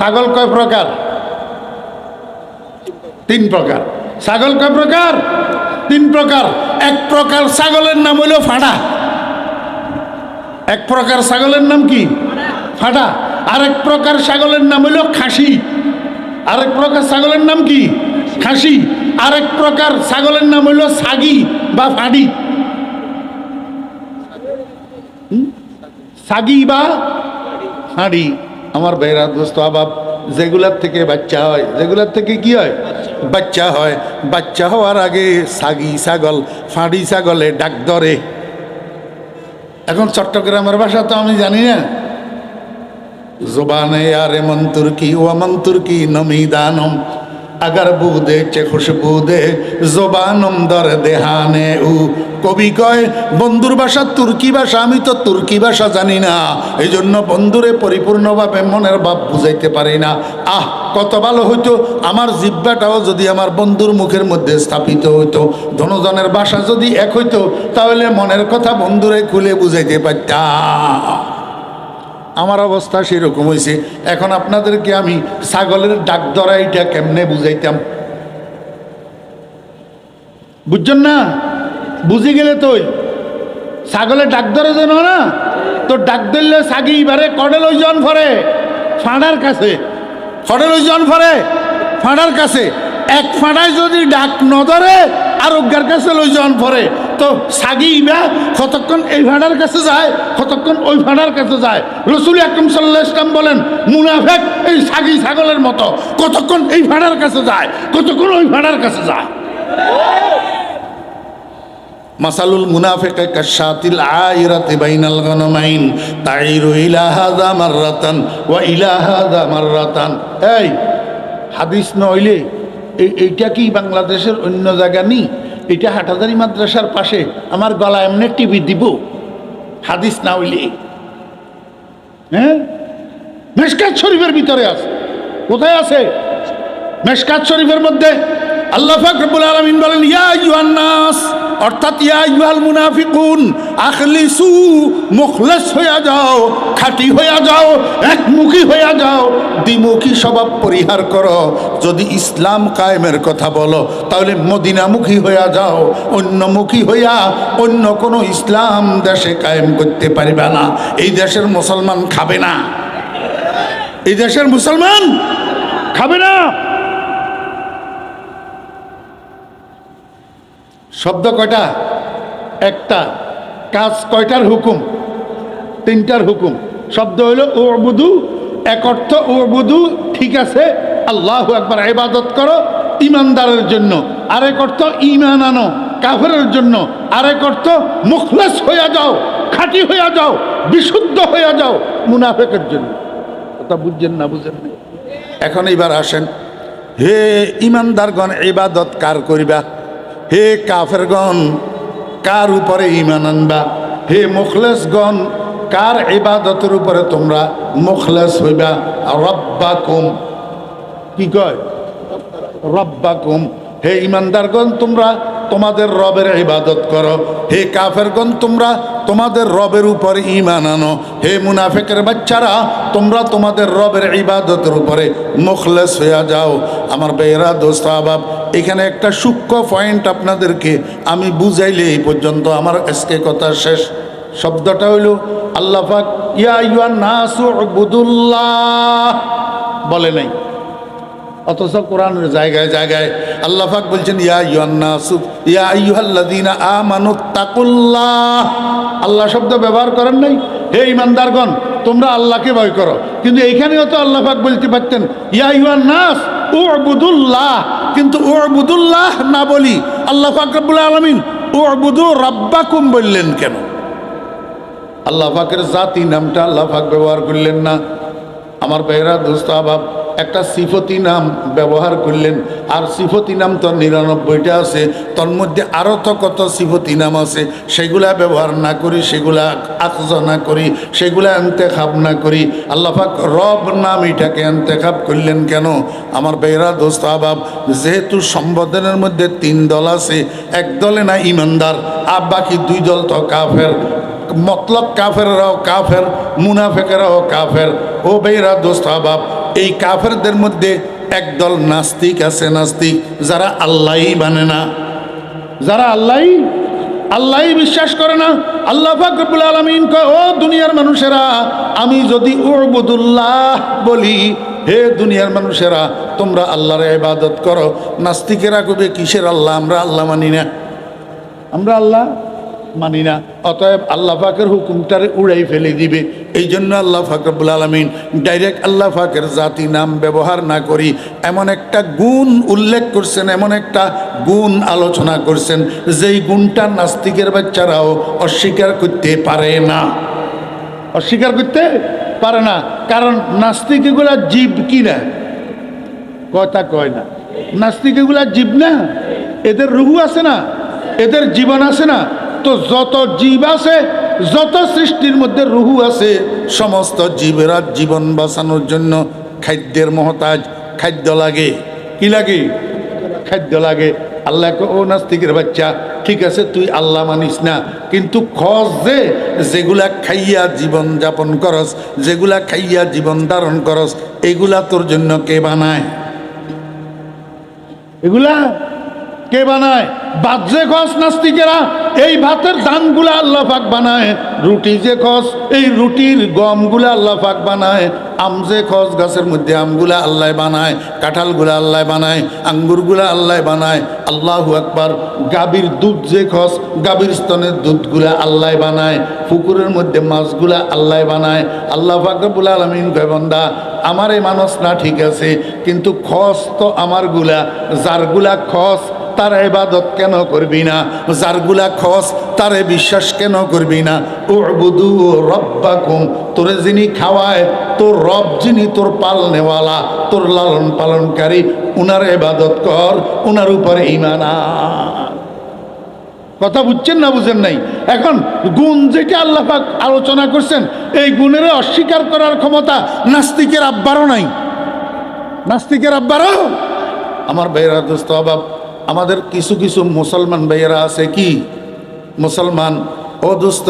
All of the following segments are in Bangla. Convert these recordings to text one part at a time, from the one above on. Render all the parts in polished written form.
ছাগল কয় প্রকার? 3 প্রকার। ছাগল কয় প্রকার? 3 প্রকার। এক প্রকার ছাগলের নাম হইল ফাঁড়া। এক প্রকার ছাগলের নাম কি? ফাঁড়া। আরেক প্রকার ছাগলের নাম হইল খাসি। আরেক প্রকার ছাগলের নাম কি? খাসি। আরেক প্রকার ছাগলের নাম হইল ছাগি বা ফাঁড়ি। ছাগি বা ফাঁড়ি। আমার ভাইরা দোস্ত আবাব, যেগুলার থেকে বাচ্চা হয়, যেগুলার থেকে কি হয়? বাচ্চা হয়। বাচ্চা হওয়ার আগে ছাগি ছাগল, ফাঁড়ি ছাগলে ডাক ধরে। এখন চট্টগ্রামের ভাষা তো আমি জানি না। জবানে আরে মন্তুর কি ও মন্তুর কি নমিদানম আগার বুদে চে খুশবু দে জবানম দর দেহানে উ। কবি কয় বন্ধুর ভাষা তুর্কি ভাষা, আমি তো তুর্কি ভাষা জানি না, এই জন্য বন্ধুরে পরিপূর্ণভাবে মনের ভাব বুঝাইতে পারি না। আহ, কত ভালো হইতো আমার জিহ্বাটাও যদি আমার বন্ধুর মুখের মধ্যে স্থাপিত হইতো। ধনজনের ভাষা যদি এক হইতো, তাহলে মনের কথা বন্ধুরে খুলে বুঝাইতে পারতাম। আমার অবস্থা সেরকম হয়েছে। এখন আপনাদেরকে আমি ছাগলের ডাক ধরা এইটা কেমনে বুঝাইতাম, বুঝছেন না? বুঝি গেলে তো ছাগলের ডাক ধরে যেন না, তো ডাক ধরলে ছাগি এবারে কডেল ওই জন ফরে ফাঁড়ার কাছে, কডেল ওই জন ফরে ফাঁড়ার কাছে। এক ফাঁড়ায় যদি ডাক ন ধরে আর অজ্ঞার কাছে লই জন ফরে, তো ছাগি বা কতক্ষণ এই ফাঁড়ার কাছে যায়, কতক্ষণ ওই ফাঁড়ার কাছে যায়। রসুল আকরাম সাল্লাল্লাহু আলাইহি ওয়াসাল্লাম বলেন মুনাফিক এই ছাগি ছাগলের মতো, কতক্ষণ এই ফাঁড়ার কাছে যায়, কতক্ষণ ওই ফাঁড়ার কাছে যায়। মাসালুল মুনাফিকি কাশাতিল আইরাতি বাইনাল গনামাইন তাইরু ইলা হাযা মাররাতান ওয়া ইলা হাযা মাররাতান। এই হাদিস নইলে এইটা কি বাংলাদেশের অন্য জায়গা নেই? এটা হাটহাজারী মাদ্রাসার পাশে আমার গলা এমনি টিভি দিব হাদিস না হইলে। হ্যাঁ, মেশকাত শরীফের ভিতরে আছে। কোথায় আছে? মেশকাত শরীফের মধ্যে আল্লাহ পাক রব্বুল আলামিন বলেন ইয়া আইয়ুহান নাস, অর্থাৎ ইয়া আইয়ুহাল মুনাফিকুন আখলিসু, মুখলেস হইয়া যাও, খাঁটি হইয়া যাও, একমুখী হইয়া যাও, দ্বিমুখী স্বভাব পরিহার করো। যদি ইসলাম কায়েমের কথা বলো তাহলে মদিনামুখী হইয়া যাও, অন্যমুখী হইয়া অন্য কোনো ইসলাম দেশে কায়েম করতে পারবে না। এই দেশের মুসলমান খাবে না, এই দেশের মুসলমান খাবে না। শব্দ কয়টা? একটা। কাজ কয়টার হুকুম? 3টার হুকুম। শব্দ হইল উবুদু, এক অর্থ উবুদু, ঠিক আছে, আল্লাহু আকবার, ইবাদত করো ইমানদারের জন্য। আরেক অর্থ ঈমান আনো কাফেরের জন্য। আরেক অর্থ মুখলেস হইয়া যাও, খাঁটি হইয়া যাও, বিশুদ্ধ হইয়া যাও মুনাফিকের জন্য। কথা বুঝছেন না? বুঝেন না? এখন এবার আসেন, হে ইমানদারগণ ইবাদত কার করিবা? হে কাফেরগণ কার উপরে ঈমান আনবা? হে মুখলেসগণ কার ইবাদতের উপরে তোমরা মুখলেস হইবা? রব্বাকুম, কি কয়? রব্বাকুম। হে ইমানদারগণ তোমরা তোমাদের রবের ইবাদত করো। হে কাফেরগণ তোমরা তোমাদের রবের উপরে ঈমান আনো। হে মুনাফিকের বাচ্চারা তোমরা তোমাদের রবের ইবাদতের উপরে মুখলেস হইয়া যাও। আমার বেয়েরা দোস্ত আবাব, এখানে একটা সূক্ষ্ম পয়েন্ট আপনাদেরকে আমি বুঝাইলে এই পর্যন্ত আমার আজকে কথা শেষ। শব্দটা হইল আল্লাহ পাক ইয়া আইয়ুহান নাসু উবুদুল্লাহ বলে নাই, অথচ কোরআনের জায়গায় জায়গায় আল্লাহ পাক বলছেন ইয়া আইয়ুহান নাসু ইয়া আইয়ুহাল্লাযীনা আমানুত্তাকুল্লাহ। আল্লাহ শব্দ ব্যবহার করেন নাই। হে ঈমানদারগণ তোমরা আল্লাহকে ভয় করো, কিন্তু এইখানেও তো আল্লাহ পাক বলতে পারতেন ইয়া আইয়ুহান নাস উবুদুল্লাহ, কিন্তু উবুদুল্লাহ না বলি আল্লাহ পাক রব্বুল আলামিন উবুদু রাব্বাকুম বললেন কেন? আল্লাহ পাকের জাতি নামটা আল্লাহ পাক ব্যবহার করলেন না। আমার ভাইরা দোস্ত আবাব, একটা সিফতি নাম ব্যবহার করলেন, আর সিফতি নাম তো 99টা আছে, তোর মধ্যে আরও তো কত সিফতি নাম আছে, সেগুলা ব্যবহার না করি, সেগুলা আখজ না করি, সেগুলা ইন্তেখাব না করি। আল্লাহ পাক রব নাম এটাকে ইন্তেখাব করলেন কেন? আমার ভাইরা দোস্ত আবাব, যেহেতু সম্বোধনের মধ্যে 3 দল আছে, এক দলে না ইমানদার, আর বাকি 2 দল তো কাফের। মতলব কাফেররাও কাফের, মুনাফিকেরাও কাফের। ও ভাইরা দোস্ত আবাব, এই কাফেরদের মধ্যে একদল নাস্তিক আছে, নাস্তিক যারা আল্লাহই মানে না, যারা আল্লাহই বিশ্বাস করে না। আল্লাহ পাক রব্বুল আলামিন কয়, ও দুনিয়ার মানুষেরা, আমি যদি উবুদুল্লাহ বলি, হে দুনিয়ার মানুষেরা তোমরা আল্লাহর ইবাদত করো, নাস্তিকেরা কবে কিসের আল্লাহ, আমরা আল্লাহ মানি না, আমরা আল্লাহ মানি না। অতএব আল্লাহ পাকের হুকুমটারে উড়াই ফেলে দিবে। এই জন্য আল্লাহ পাক রব্বুল আলামিন ডাইরেক্ট আল্লাহ পাকের জাতি নাম ব্যবহার না করি এমন একটা গুণ উল্লেখ করছেন, এমন একটা গুণ আলোচনা করছেন যেই গুণটা নাস্তিকের বাচ্চারাও অস্বীকার করতে পারে না, অস্বীকার করতে পারে না। কারণ নাস্তিক এগুলা জীব কিনা, কথা কয় না, নাস্তিক এগুলা জীব না, এদের রুহু আছে না, এদের জীবন আছে না। তো যত জীব আছে, যত সৃষ্টির মধ্যে রুহু আছে, সমস্ত জীবেরা জীবন বাঁচানোর জন্য খাদ্যের মহতাজ, খাদ্য লাগে। কি লাগে? খাদ্য লাগে। আল্লাহ ও নাস্তিকের বাচ্চা, ঠিক আছে তুই আল্লাহ মানিস না, কিন্তু খোঁজ যেগুলা খাইয়া জীবন যাপন করস, যেগুলা খাইয়া জীবন ধারণ করস, এগুলা তোর জন্য কে বানায়? এগুলা কে বানায়? ভাত যে খস নাস্তিকেরা, এই ভাতের দানগুলা আল্লাহ পাক বানায়। রুটি যে খস, এই রুটির গমগুলা আল্লাহ পাক বানায়। আম যে খস, গাছের মধ্যে আমগুলা আল্লাহ বানায়, কাঁঠালগুলা আল্লাহ বানায়, আঙ্গুরগুলা আল্লাহ বানায়। আল্লাহু আকবার। গাভীর দুধ যে খস, গাভীর স্তনের দুধগুলা আল্লাহ বানায়। পুকুরের মধ্যে মাছগুলা আল্লাহ বানায়। আল্লাহ পাক রব্বুল আলামিন কয়, বান্দা আমারে মানুষ না ঠিক আছে, কিন্তু খস তো আমারগুলা, যারগুলা খস তার ইবাদত কেন করবি না? যারগুলা খস তারে বিশ্বাস কেন করবি না? উবুদু রব্বাকুম, তোরে যিনি খাওয়ায়, তোর রব যিনি তোর পালনেওয়ালা, তোর লালন পালনকারী, উনার ইবাদত কর, উনার উপরে ঈমান আন। কথা বুঝছেন না বুঝেন নাই? এখন গুণ যেটা আল্লাহ পাক আলোচনা করছেন, এই গুণের অস্বীকার করার ক্ষমতা নাস্তিকের আব্বারও নাই, নাস্তিকের আব্বারও। আমার ভাইয়েরা, দোস্ত অভাব, আমাদের কিছু কিছু মুসলমান ভাইয়েরা আছে, কি মুসলমান, ও দোস্ত,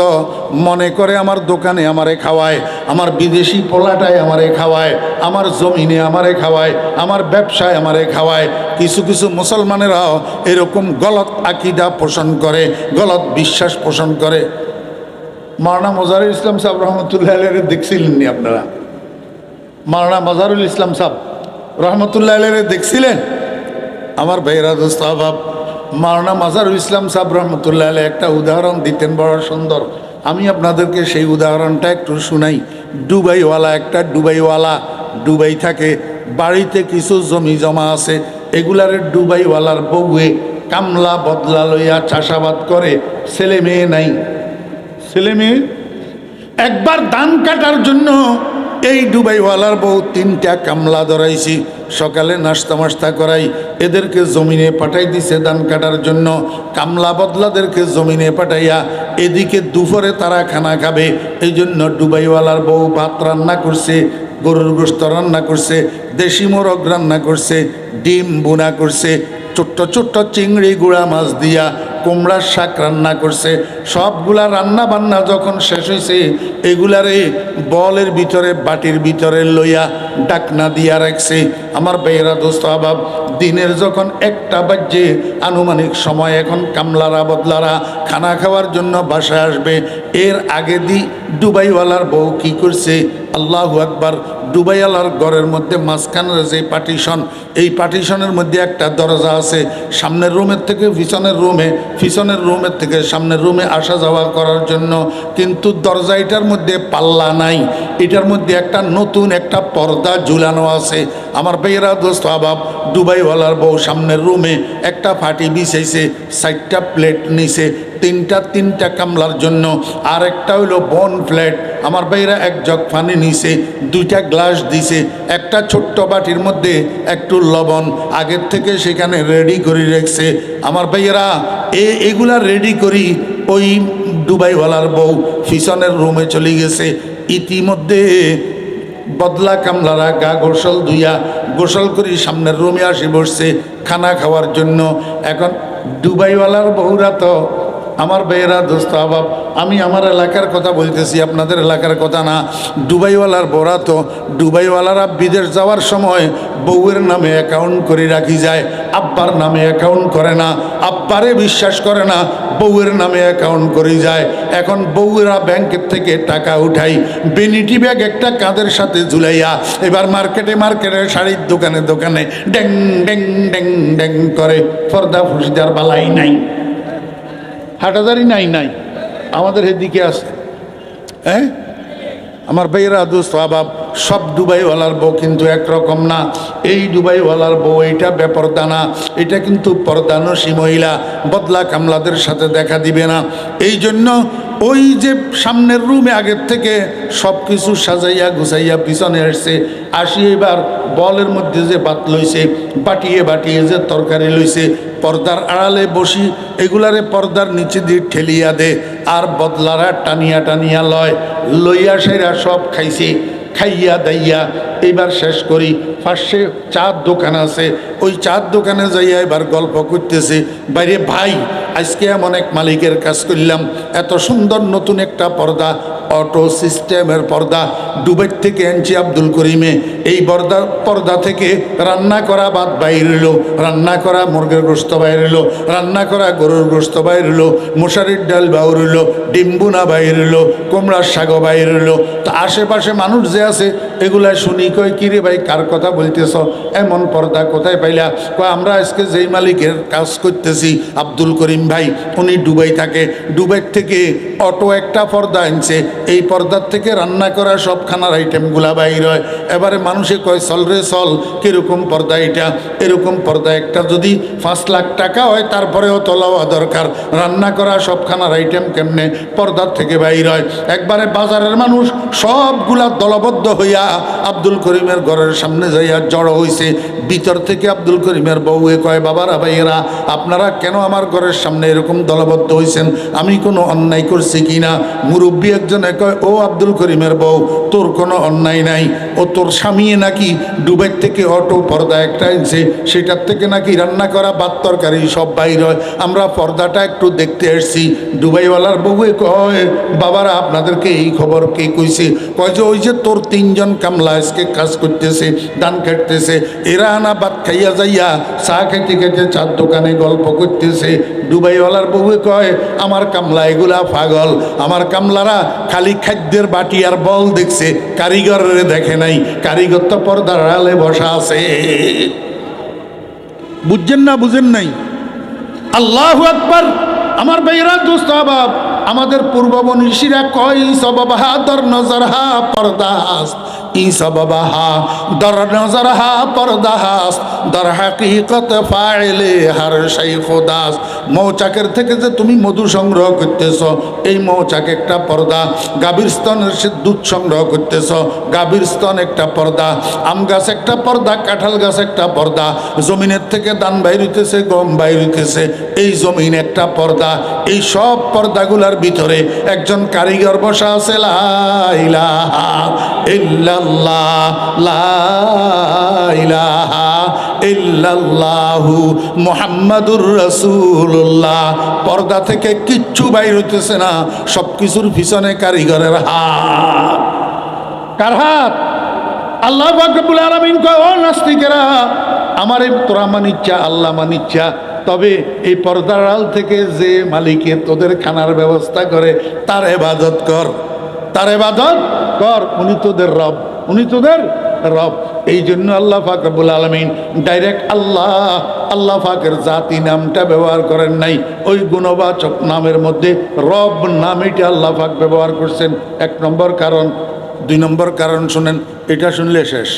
মনে করে আমার দোকানে আমারে খাওয়ায়, আমার বিদেশি পোলাটায় আমারে খাওয়ায়, আমার জমিনে আমারে খাওয়ায়, আমার ব্যবসায় আমারে খাওয়ায়। কিছু কিছু মুসলমানেরাও এরকম গলত আকিদা পোষণ করে, গলত বিশ্বাস পোষণ করে। মাওলানা মজারুল ইসলাম সাহেব রহমতুল্লাহ আলাইহি দেখছিলেন নি আপনারা? মাওলানা মজারুল ইসলাম সাহেব রহমতুল্লাহ আলাইহি দেখছিলেন? আমার ভাইয়েরা, দোস্ত আহবাব, মাওলানা মজারুল ইসলাম সাহেব রহমতুল্লাহ আলাইহি একটা উদাহরণ দিতেন বড় সুন্দর। আমি আপনাদেরকে সেই উদাহরণটা একটু শুনাই। দুবাইওয়ালা, একটা দুবাইওয়ালা দুবাই থাকে, বাড়িতে কিছু জমি জমা আছে, এগুলারে দুবাইওয়ালার বউয়ে কামলা বদলা লইয়া চাষাবাদ করে, ছেলে মেয়ে নাই। ছেলে মেয়ে একবার ধান কাটার জন্য এই দুবাইওয়ালার বউ 3টা কামলা ধরাইছি, সকালে নাস্তা মাস্তা করাই, এদেরকে জমিনে পাঠাই দিছে ধান কাটার জন্য। কামলা বদলাদেরকে জমিনে পাঠাইয়া এদিকে দুপুরে তারা খানা খাবে, এই জন্য দুবাইওয়ালার বউ ভাত রান্না করছে, গরুর গোশত রান্না করছে, দেশি মোরগ রান্না করছে, ডিম বুনা করছে, ছোট্ট ছোট্ট চিংড়ি গুঁড়া মাছ দিয়া কুমড়ার শাক রান্না করছে। সবগুলা রান্না বান্না যখন শেষ হয়েছে, এগুলারে বলের ভিতরে, বাটির ভিতরে লইয়া ডাকনা দিয়া রাখছে। আমার ভাইয়েরা, দোস্ত আহবাব, দিনের যখন 1টা বাজে আনুমানিক সময়, এখন কামলারা বদলারা খানা খাওয়ার জন্য বাসায় আসবে। এর আগে দুবাইওয়ালার বউ কি করছে? আল্লাহু আকবার। দুবাইওয়ালার ঘরের মধ্যে মাঝখানের যে পার্টিশন, এই পার্টিশনের মধ্যে একটা দরজা আছে, সামনের রুমের থেকে পিছনের রুমে, পিছনের রুমের থেকে সামনের রুমে আসা যাওয়া করার জন্য। কিন্তু দরজা এটার মধ্যে পাল্লা নাই, এটার মধ্যে একটা নতুন একটা পর্দা ঝুলানো আছে। আমার ভাইয়েরা, দোস্ত আহবাব, দুবাইওয়ালার বউ সামনের রুমে একটা ফাটি বিছাইছে, 4টা প্লেট নিছে, 3টা কামলার জন্য, আর একটা হইল বন প্লেট। আমার ভাইয়েরা 1 জগ পানি নিছে, 2টা গ্লাস দিছে, একটা ছোট্ট বাটির মধ্যে একটু লবণ আগের থেকে সেখানে রেডি করে রেখেছে। আমার ভাইয়েরা, এগুলা রেডি করি ওই দুবাইওয়ালার বউ পিছনের রুমে চলে গেছে। ইতিমধ্যে বদলা কামলারা গা গোসল ধুইয়া গোসল করি সামনের রুমে আসি বসছে খানা খাওয়ার জন্য। এখন দুবাইওয়ালার বউরা তো আমার ভাইয়েরা দোস্ত আবাব, আমি আমার এলাকার কথা বলতেছি, আপনাদের এলাকার কথা না। দুবাইওয়ালার বড়া তো দুবাইওয়ালারা বিদেশ যাওয়ার সময় বউয়ের নামে অ্যাকাউন্ট করে রাখি যায়, আব্বার নামে অ্যাকাউন্ট করে না, আব্বারে বিশ্বাস করে না, বউয়ের নামে অ্যাকাউন্ট করে যায়। এখন বউয়েরা ব্যাংকের থেকে টাকা উঠাই, বেনিটি ব্যাগ একটা কাঁধের সাথে ঝুলাইয়া এবার মার্কেটে শাড়ির দোকানে দোকানে ড্যাং ড্যাং ড্যাং ড্যাং করে। পর্দা ফুসিদার বালাই নাই, হাটাদারি নাই আমাদের এদিকে আছে। হ্যাঁ আমার ভাইয়েরা দোস্ত আবাব, সব দুবাইওয়ালার বউ কিন্তু একরকম না। এই দুবাইওয়ালার বউ এইটা বেপরদা না, এটা কিন্তু পর্দানসী মহিলা, বদলা কামলাদের সাথে দেখা দিবে না। এই জন্য ওই যে সামনের রুমে আগের থেকে সব কিছু সাজাইয়া গুছাইয়া পিছনে আসছে, আসি এবার বলের মধ্যে যে ভাত লইছে, বাটিয়ে বাটিয়ে যে তরকারি লইছে, পর্দার আড়ালে বসি এগুলারে পর্দার নিচে দিয়ে ঠেলিয়া দে, আর বদলারা টানিয়া টানিয়া লইয়া সেরা সব খাইছে। খাইয়া দাইয়া এইবার শেষ করি, পাশে চার দোকান আছে, ওই চার দোকানে যাইয়া এবার গল্প করতেছে। বাইরে ভাই আজকে এমন এক মালিকের কাজ করলাম, এত সুন্দর নতুন একটা পর্দা, অটো সিস্টেমের পর্দা দুবাই থেকে আনছি আব্দুল করিমে। এই পর্দা থেকে রান্না করা ভাত বাইর হইলো, রান্না করা মুরগের গোস্ত বাইর হইলো, রান্না করা গরুর গোস্ত বাইর হইলো, মশারির ডাল বাইর হইলো, ডিম্বুনা বাইর হইলো, কুমড়ার শাকও বাইর হইলো। তো আশেপাশে মানুষ যে আছে এগুলা শুনি, কয় কিরে ভাই কার কথা বলতেছ, এমন পর্দা কোথায় পাইলা? কয় আমরা আজকে যেই মালিকের কাজ করতেছি আব্দুল করিম ভাই, উনি দুবাই থাকে, দুবাই থেকে অটো একটা পর্দা আনছে, এই পর্দার থেকে রান্না করা সব খানার আইটেমগুলা বাইর হয়। এবারে মানুষে কয় চল রে চল, কীরকম পর্দা এটা? এরকম পর্দা একটা যদি 5 লাখ টাকা হয় তারপরেও তো লওয়া দরকার, রান্না করা সব খানার আইটেম কেমনে পর্দার থেকে বাইর হয়? একবারে বাজারের মানুষ সবগুলা দলবদ্ধ হইয়া আব্দুল করিমের ঘরের সামনে যাইয়া জড়ো হইছে। ভিতর থেকে আব্দুল করিমের বউয়ে কয়, বাবারা ভাইয়েরা আপনারা কেন আমার ঘরের সামনে এরকম দলবদ্ধ হইছেন? আমি কোনো অন্যায় করছি কিনা? মুরব্বী একজনে কয়, ও আব্দুল করিমের বউ, তোর কোনো অন্যায় নাই, ও তোর স্বামী নাকি দুবাই থেকে অটো পর্দা একটা আনছে, সেটার থেকে নাকি রান্না করা ভাত তরকারি সব বাইর হয়, আমরা পর্দাটা একটু দেখতে এসছি। দুবাইওয়ালার বউয়ে কয়, বাবারা আপনাদেরকে এই খবর কে কইছে? কয় যে ওই যে তোর 3 জন কামলা আজকে কাজ করতেছে, ধান কাটতেছে, এরা আনা ভাত খাইয়া যাইয়া চা খাইতে খাইতে চার দোকানে গল্প করতেছে। দুবাইওয়ালার বউয়ে কয়, আমার কামলা এগুলা পাগল, আমার কামলারা খালি খাদ্যের বাটি আর বল দেখছে, কারিগরের দেখে নাই, কারিগর তো পর্দার আড়ালে বসা আছে। বুঝছেন না? বুঝেন নাই? আল্লাহু আকবার। আমার ভাইরা দোস্ত আবাব, আমাদের পূর্ববংশীরা কয় সবাবাহা দর নজরহা পর্দাস, ই সবাবাহা দর নজরহা পর্দাস, দর হাকিকত ফাইলে হার শাই খোদাস। মৌচাকের থেকে যে তুমি মধু সংগ্রহ করতেছ, এই মৌচাক একটা পর্দা। গাভীর স্তনের সে দুধ সংগ্রহ করতেছ, গাভীর স্তন একটা পর্দা। আম গাছ একটা পর্দা, কাঁঠাল গাছ একটা পর্দা। জমিনের থেকে ধান বাইর হইতেছে, গম বাইর হইতেছে, এই জমিন একটা পর্দা। এই সব পর্দাগুলার ভিতরে একজন কারিগর বসা আছে। লা ইলাহা ইল্লাল্লাহ, লা ইলাহা ইল্লাল্লাহু মুহাম্মাদুর রাসূলুল্লাহ। পর্দা থেকে কিচ্ছু বাইর হইতেছে না, সব কিছুর পিছনে কারিগরের হাত। কার হাত? আল্লাহ পাক রব্বুল আলামিন কয়, ও নাস্তিকেরা, আমারে তোরা মানিচ্ছা, আল্লাহ মানিচ্ছা, তবে এই পর্দার আড়াল থেকে যে মালিকের তোদের খানার ব্যবস্থা করে তার ইবাদত কর, তার ইবাদত কর, উনি তোদের রব, উনি তোদের রব। এই জন্য আল্লাহ পাক রব্বুল আলামিন ডাইরেক্ট আল্লাহ পাকের জাতি নামটা ব্যবহার করেন নাই, ওই গুণবাচক নামের মধ্যে রব নামটা আল্লাহ পাক ব্যবহার করছেন। 1 নম্বর কারণ। 2 নম্বর কারণ শুনেন, এটা শুনলে শেষ।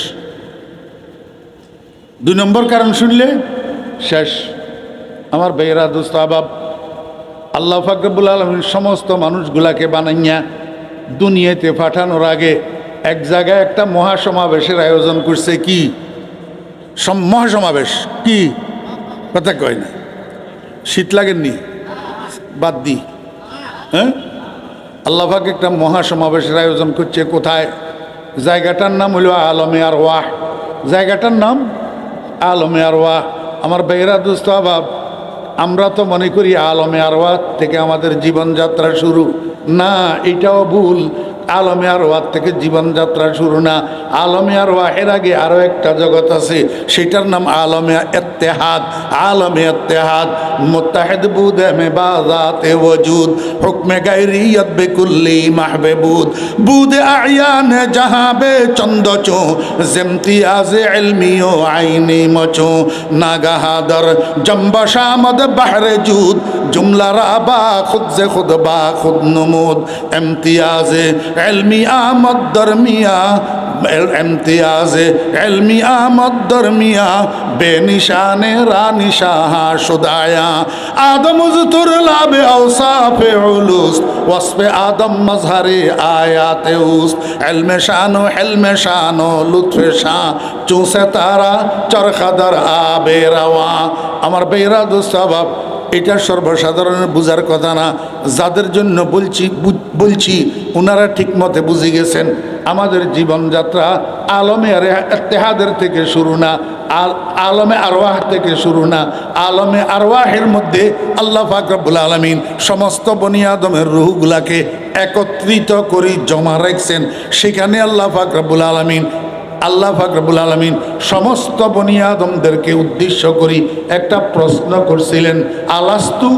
2 নম্বর কারণ শুনলে শেষ। আমার ভাইয়েরা দোস্ত আবাব, আল্লাহ পাক রব্বুল আলামিন সমস্ত মানুষগুলাকে বানাইয়া দুনিয়াতে পাঠানোর আগে এক জায়গায় একটা মহাসমাবেশের আয়োজন করছে। কি মহাসমাবেশ? কি কথা কয় না? শীত লাগেননি? বাদ দি। হ্যাঁ, আল্লাহ পাক একটা মহাসমাবেশের আয়োজন করছে। কোথায়? জায়গাটার নাম হলো আলমে আরওয়াহ। জায়গাটার নাম আলমে আরওয়াহ। আমার ভাইয়েরা দোস্ত আবাব, আমরা তো মনে করি আলমে আরওয়াহ থেকে আমাদের জীবনযাত্রা শুরু। না, এটাও ভুল। আলমে আরওয়াহ থেকে জীবনযাত্রা শুরু না। আলমে আরওয়াহের আগে আরও একটা জগৎ আছে, সেটার নাম আলমে ইত্তেহাদ। আলমে ইত্তেহাদ মুত্তাহিদ বুদে মে বাজাতে ওজুদ হুকমে গায়রিয়ত বেকুল্লি মাহবুদ বুদে আয়ানে জাহাঁ বে চন্দচো জিমতিয়াজে ইলমিও আইনি মচো নাগাহাদর জম্বশামদ বাহরে জুদ জুমলা রাবা খুদ से खुद बा खुद नमूद इम्तियाज़े इल्मी आमद दरमिया इम्तियाज़े इल्मी आमद दरमिया बेनिशाने रानिशाह शुदाया आदम उज़्तुर लाबे औसाफ़े उलूस वस्फ़े आदम मज़हरे आयात उस इल्मे शानो लुत्फ़े शाह चूसे तारा चरखदर आबे रवा अमर बेरा दुस्सबाब। এটা সর্বসাধারণের বুঝার কথা না। যাদের জন্য বলছি ওনারা ঠিক মতে বুঝে গেছেন। আমাদের জীবনযাত্রা আলমে ইত্তেহাদের থেকে শুরু না, আলমে আরওয়াহ থেকে শুরু না। আলমে আরওয়াহের মধ্যে আল্লাহ পাক রব্বুল আলামিন সমস্ত বনি আদমের রূহগুলাকে একত্রিত করে জমা রাখছেন। সেখানে আল্লাহ পাক রব্বুল আলামিন সমস্ত বনি আদমদেরকে উদ্দেশ্য করে একটা প্রশ্ন করছিলেন, আলাস্তু,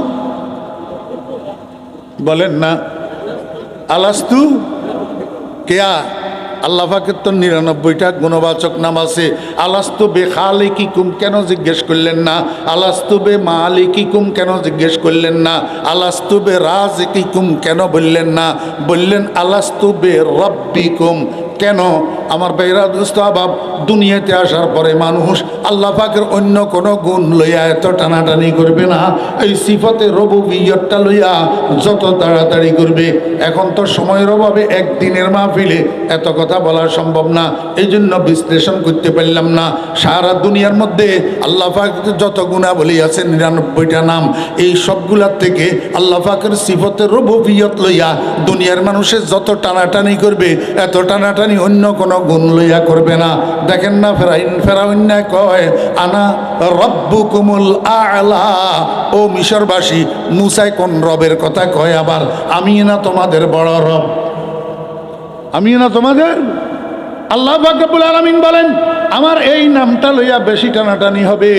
বলেন না আলাস্তু কেয়া। আল্লাহ পাকের তো 99টা গুণবাচক নাম আছে। আলাস্তু বে খালিকিকুম কেন জিজ্ঞেস করলেন না? আলাস্তু বে মালিকিকুম কেন জিজ্ঞেস করলেন না? আলাস্তু বে রাজিকিকুম কেন বললেন না? বললেন আলাস্তু বে রব্বিকুম। কেন? আমার ভাইরা দোস্ত আবাব, দুনিয়াতে আসার পরে মানুষ আল্লাহ পাকের অন্য কোনো গুণ লইয়া এত টানাটানি করবে না। এই সিফতে রুবুবিয়্যতটা লইয়া যত তাড়াতাড়ি করবে। এখন তো সময়ের অভাবে একদিনের মাহফিলে এত কথা বলা সম্ভব না, এই জন্য বিশ্লেষণ করতে পারলাম না। সারা দুনিয়ার মধ্যে আল্লাহ পাক যত গুণাবলী আছে 99টা নাম, এই সবগুলার থেকে আল্লাহ পাকের সিফতে রুবুবিয়্যত লইয়া দুনিয়ার মানুষের যত টানাটানি করবে এত টানাটানি অন্য কোনো গুণ লইয়া করবে না। দেখেন না ফেরাউন কয় আনা রব্বুকুমুল আ'লা। ও মিশরবাসী, মুসায় কোন রবের কথা কয় আবার? আমি না তোমাদের বড় রব? আমি না তোমাদের? আল্লাহ পাক রব্বুল আলামিন বলেন আমার এই নামটা লইয়া বেশি টানাটানি হবে,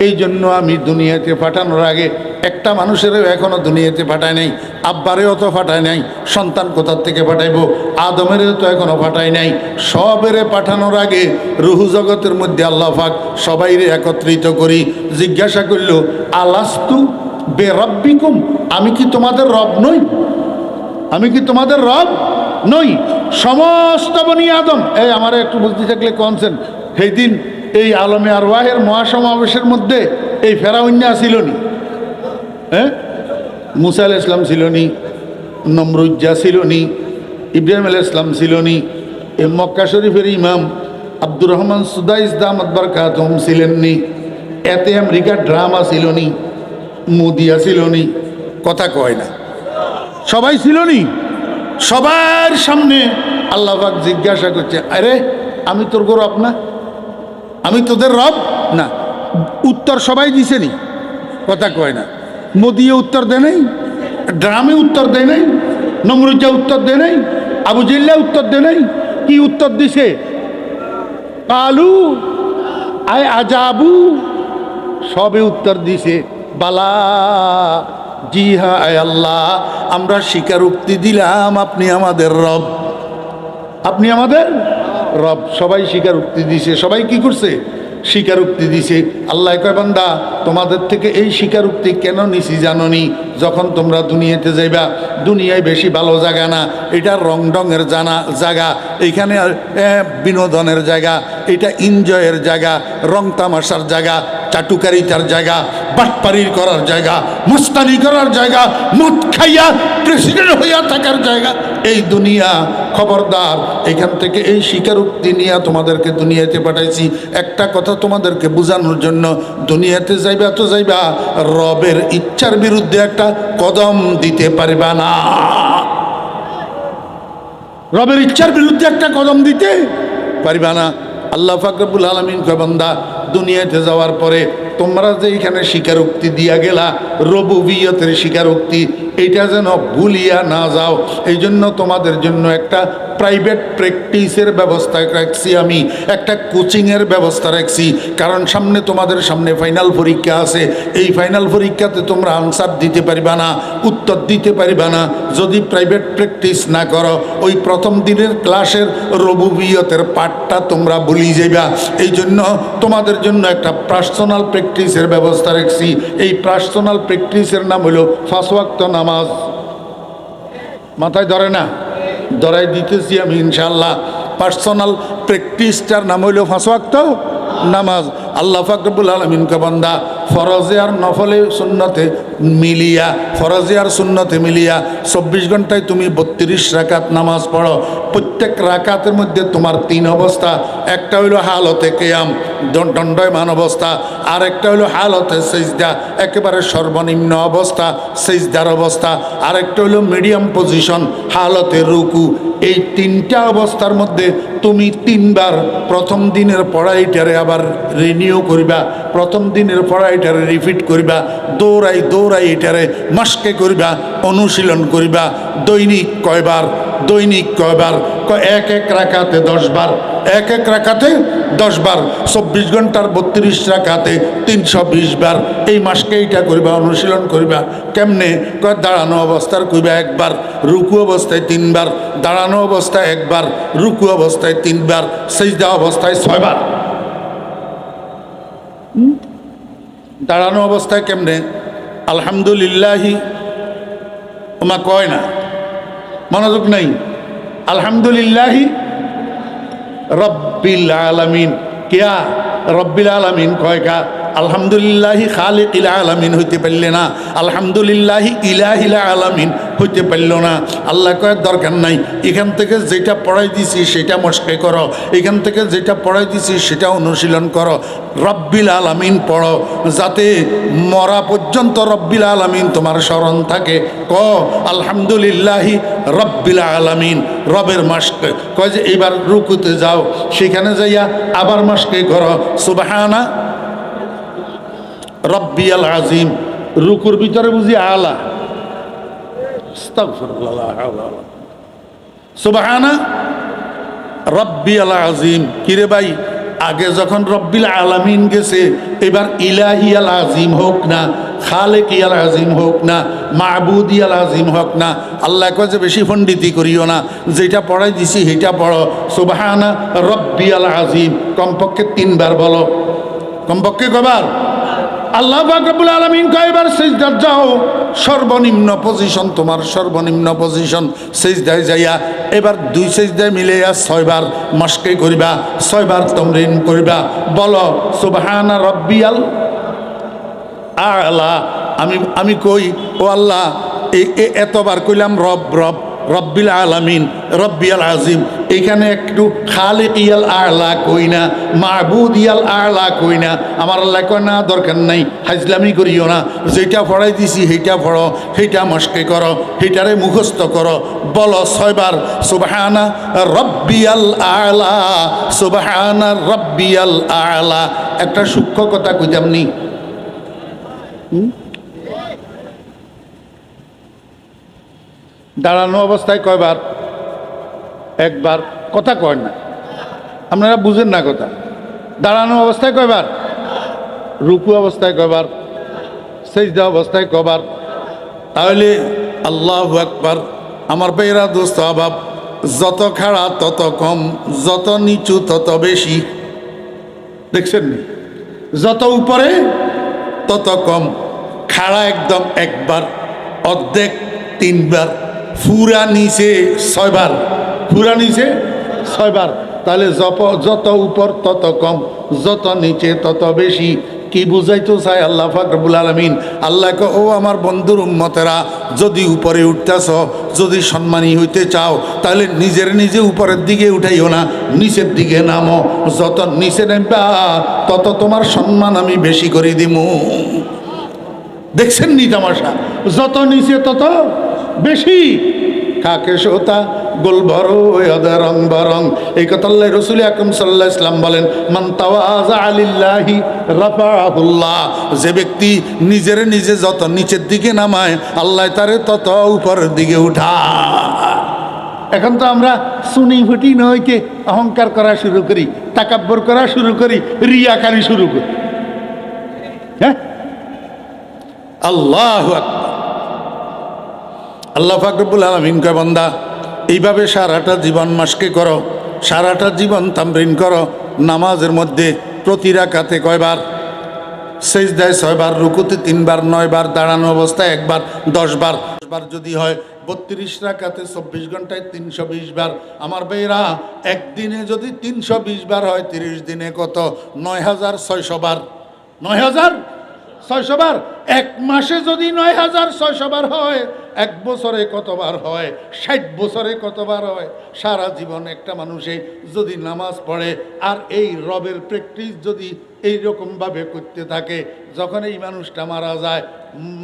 এই জন্য আমি দুনিয়াতে পাঠানোর আগে একটা মানুষেরও এখনো দুনিয়াতে পাঠায় নাই। আব্বারেও তো পাঠায় নাই, সন্তান কোথার থেকে পাঠাইব? আদমেরও তো এখনো পাঠায় নাই। সবেরে পাঠানোর আগে রুহু জগতের মধ্যে আল্লাহ পাক সবাইরে একত্রিত করি জিজ্ঞাসা করল, আলাস্তু বে রব্বিকুম, আমি কি তোমাদের রব নই? আমি কি তোমাদের রব নই? সমস্ত বনি আদম, এই আমার একটু বুঝতে থাকলে কনসেন, সেই দিন এই আলমে আরওয়াহের মহাসমাবেশের মধ্যে এই ফেরাউন ছিল নি? হ্যাঁ, মুসা আলাইহিস সালাম ছিল নি, নমরুজ্জা ছিল নি, ইব্রাহিম আলাইহিস সালাম ছিল নি, এই মক্কা শরীফের ইমাম আব্দুর রহমান সুদাইস দামাত বারকাতুহুম ছিলেন নি, এতে আমেরিকার ড্রামা ছিল নি, মুদিয়া ছিল নি, কথা কয় না, সবাই ছিল নি। সবার সামনে আল্লাহ পাক জিজ্ঞাসা করছে, আরে আমি তোর রব না? আমি তোদের রব না? উত্তর সবাই দিছে নি, কথা কয় না। মোদিয়ে উত্তর দেয় নাই, ড্রামে উত্তর দেয় নাই, নমরুজ্জা উত্তর দেয় নাই, আবু জিল্লা উত্তর দেয় নাই। কি উত্তর দিছে? কালু আয় আজাবু, সবে উত্তর দিছে বালা, জি হ্যাঁ আয় আল্লাহ, আমরা স্বীকারোক্তি দিলাম আপনি আমাদের রব, আপনি আমাদের রব। সবাই স্বীকারোক্তি দিছে। সবাই কি করছে? স্বীকারোক্তি দিছে। আল্লাহ কয় বান্দা তোমাদের থেকে এই স্বীকারোক্তি কেন নিছি জাননি? যখন তোমরা দুনিয়াতে যাইবা, দুনিয়ায় বেশি ভালো জায়গা না, এটা রং ডঙের জায়গা, এইখানে বিনোদনের জায়গা, এটা এনজয়ের জায়গা, রং তামাশার জায়গা, চাটুকারিতার জায়গা, বাটপাড়ি করার জায়গা, মস্তানি করার জায়গা, মদ খাইয়া প্রেসিডেন্ট হইয়া থাকার জায়গা এই দুনিয়া। খবরদার, এখান থেকে এই স্বীকারোক্তি নিয়ে তোমাদেরকে দুনিয়াতে পাঠাইছি একটা কথা তোমাদেরকে বোঝানোর জন্য। দুনিয়াতে যাইবা তো যাইবা, রবের ইচ্ছার বিরুদ্ধে একটা কদম দিতে পারবা না। রবের ইচ্ছার বিরুদ্ধে একটা কদম দিতে পারবা না। আল্লাহ পাক রব্বুল আলামিন কয় বান্দা দুনিয়াতে যাওয়ার পরে তোমরা যে এখানে স্বীকারোক্তি দিয়া গেলা রুবুবিয়তের স্বীকারোক্তি, এটা যেন ভুলিয়া না যাও। এই জন্য তোমাদের জন্য একটা প্রাইভেট প্র্যাকটিসের ব্যবস্থা রাখছি, আমি একটা কোচিংয়ের ব্যবস্থা রাখছি। কারণ সামনে তোমাদের সামনে ফাইনাল পরীক্ষা আছে। এই ফাইনাল পরীক্ষাতে তোমরা আনসার দিতে পারবা না, উত্তর দিতে পারবা না যদি প্রাইভেট প্র্যাকটিস না করো। ওই প্রথম দিনের ক্লাসের রুবুবিয়তের পাঠটা তোমরা ভুলি যাইবা। এই জন্য তোমাদের জন্য একটা পার্সোনাল প্র্যাকটিসের ব্যবস্থা রাখছি। এই পার্সোনাল প্র্যাকটিসের নাম হলো 5 ওয়াক্ত নামাজ। মাথায় ধরে না? ধরাই দিতেছি আমি ইনশাআল্লাহ। পার্সোনাল প্র্যাকটিসটার নাম হইল 5 ওয়াক্ত নামাজ। আল্লাহ পাক রব্বুল আলামিন কে বান্দা ফরজে আর নফলে সুন্নতে মিলিয়া, ফরজে আর সুন্নতে মিলিয়া 24 ঘন্টায় তুমি 32 রাকাত নামাজ পড়ো। প্রত্যেক রাকাতের মধ্যে তোমার 3 অবস্থা। একটা হইল হালতে কিয়াম, দণ্ডায়মান অবস্থা। আর একটা হইল হালতে সিজদা, একেবারে সর্বনিম্ন অবস্থা, সিজদার অবস্থা। আর একটা হইল মিডিয়াম পজিশন, হালতে রুকু। এই 3টা অবস্থার মধ্যে তুমি 3 বার প্রথম দিনের পড়াইটারে আবার রিনিউ করিবা, প্রথম দিনের পড়াইটারে রিপিট করিবা, দৌড়াই দৌড়াই এটারে মাস্কে করিবা, অনুশীলন করিবা। দৈনিক কয়বার? দৈনিক কয়বার? এক এক রাকাতে 10 বার, এক এক রাকাতে 10 বার, 24 ঘন্টার 32 রাকাতে 320 বার। এই মাসকে এইটা করিবা, অনুশীলন করিবা। কেমনে? কয় দাঁড়ানো অবস্থার কইবা 1 বার, রুকু অবস্থায় 3 বার, দাঁড়ানো অবস্থায় 1 বার, রুকু অবস্থায় 3 বার, সিজদা অবস্থায় 6 বার। দাঁড়ানো অবস্থায় কেমনে? আলহামদুলিল্লাহি, ওমা কয় না, মনোযোগ নাই। আলহামদুলিল্লাহি রব্বিল আলামিন। কিয়া রব্বিল আলামিন কয়কা? আলহামদুলিল্লাহি খালিকিল আলামিন হইতে পারলে না, আলহামদুলিল্লাহি ইলাহিল আলামিন হইতে পারল না। আল্লাহ কয় দরকার নাই, এখান থেকে যেটা পড়াই দিছি সেটা মস্কে করো, এখান থেকে যেটা পড়াই দিছি সেটা অনুশীলন করো। রব্বিল আলামিন পড়ো, যাতে মরা পর্যন্ত রব্বিল আলামিন তোমার স্মরণ থাকে। ক আলহামদুলিল্লাহি রব্বিল আলামিন, রবের মাসকে। কয় যে এবার রুকুতে যাও, সেখানে যাইয়া আবার মাসকে করো সুবহানা রব্বিয়াল আজিম। রুকুর ভিতরে বুঝি আলা, আস্তাগফিরুল্লাহ, সুবহানা রব্বিয়াল আজিম। কিরে ভাই, আগে যখন রব্বিল আলামিন গেছে, এবার ইলাহিয়াল আজিম হোক না, খালেকিয়াল আজিম হোক না, মাবুদিয়াল আজিম হোক না। আল্লাহ কয় যে বেশি পণ্ডিতি করিও না, যেটা পড়াই দিছি সেটা পড়ো। সুবহানা রব্বিয়াল আজিম কমপক্ষে 3 বার বলো। কমপক্ষে কয়বার? আল্লাহ পাক রব্বুল আলামিন কয় এবার সিজদা যাও, সর্বনিম্ন পজিশন তোমার, সর্বনিম্ন পজিশন সিজদায় যাইয়া এবার 2 সিজদায় মিলাইয়া 6 বার মাসকে করিবা, 6 বার তামরিন করিবা। বলো সুবহানা রব্বিয়াল আলা। আমি কই ও আল্লাহ, এতবার কইলাম রব রব, রব্বিল আলামিন, রব্বিয়াল আজিম। এখানে একটু খালিকিয়াল আলা কই না, মাবুদিয়াল আলা কই না। আমার আল্লাহ কয় না দরকার নাই, হাজলামি করিও না, যেটা পড়াই দিছি সেইটা পড়ো, সেইটা মস্কে করো, সেইটারে মুখস্থ করো। বলো 6 বার সুবহানা রব্বিয়াল আলা, সুবহানা রব্বিয়াল আলা। একটা সূক্ষ্ম কথা কইতাম নি, দাঁড়ানো অবস্থায় কয়বার? 1 বার। কথা কয় না, আপনারা বুঝেন না কথা। দাঁড়ানো অবস্থায় কয়বার? রুকু অবস্থায় কয়বার? সিজদা অবস্থায় কয়বার? তাহলে আল্লাহু আকবার। আমার ভাইরা দোস্ত আবাব, যত খাড়া তত কম, যত নিচু তত বেশি। দেখছেন নি? যত উপরে তত কম। খাড়া একদম 1 বার, অর্ধেক 3 বার, ফুরা নিচে 6 বার, ফুরা নিচে 6 বার। তাহলে যত উপর তত কম, যত নিচে তত বেশি। কি বুঝাইতো চাই আল্লাহ পাক রব্বুল আলামিন? আল্লাহকে ও আমার বন্ধুর উম্মতেরা, যদি উপরে উঠতেছ, যদি সম্মানী হইতে চাও, তাহলে নিজে উপরের দিকে উঠাইও না, নিচের দিকে নামো। যত নিচে নামবা তত তোমার সম্মান আমি বেশি করে দিমু। দেখছেন নি তামাশা? যত নিচে তত বেশি। কাকে সোতা গোল ভরো ওদের রং বরং। এই কথা আল্লাহ রসুল আকরাম সাল্লাল্লাহু আলাইহি ওয়াসাল্লাম বলেন, মান তাওয়াযা লিল্লাহি রাফাহুল্লাহ। যে ব্যক্তি নিজের নিজে যত নিচের দিকে নামায়, আল্লাহ তারে তত উপরের দিকে উঠায়। এখন তো আমরা সুনি ফুটি নয়কে অহংকার করা শুরু করি, তাকাব্বর করা শুরু করি, রিয়াকারি শুরু করি। হ্যাঁ, আল্লাহু আকবার। আল্লাহ পাক রব্বুল আলামিন কয়, বান্দা এইভাবে সারাটা জীবন মাসকে করো, সারাটা জীবন তামরিন করো। নামাজের মধ্যে প্রতি রাকাতে কয়বার? সেজদায় 6 বার, রুকুতে 3 বার, 9 বার, দাঁড়ানো অবস্থায় 1 বার, 10 বার। 10 বার যদি হয় 32 রাকাতে 24 ঘন্টায় 320 বার। আমার ভাইরা, একদিনে যদি 320 বার হয়, 30 দিনে কত? 9600 বার। 9600 বার। এক মাসে যদি 9600 বার হয়, এক বছরে কতবার হয়? 60 বছরে কতবার হয়? সারা জীবন একটা মানুষে যদি নামাজ পড়ে আর এই রবের প্র্যাকটিস যদি এইরকমভাবে করতে থাকে, যখন এই মানুষটা মারা যায়,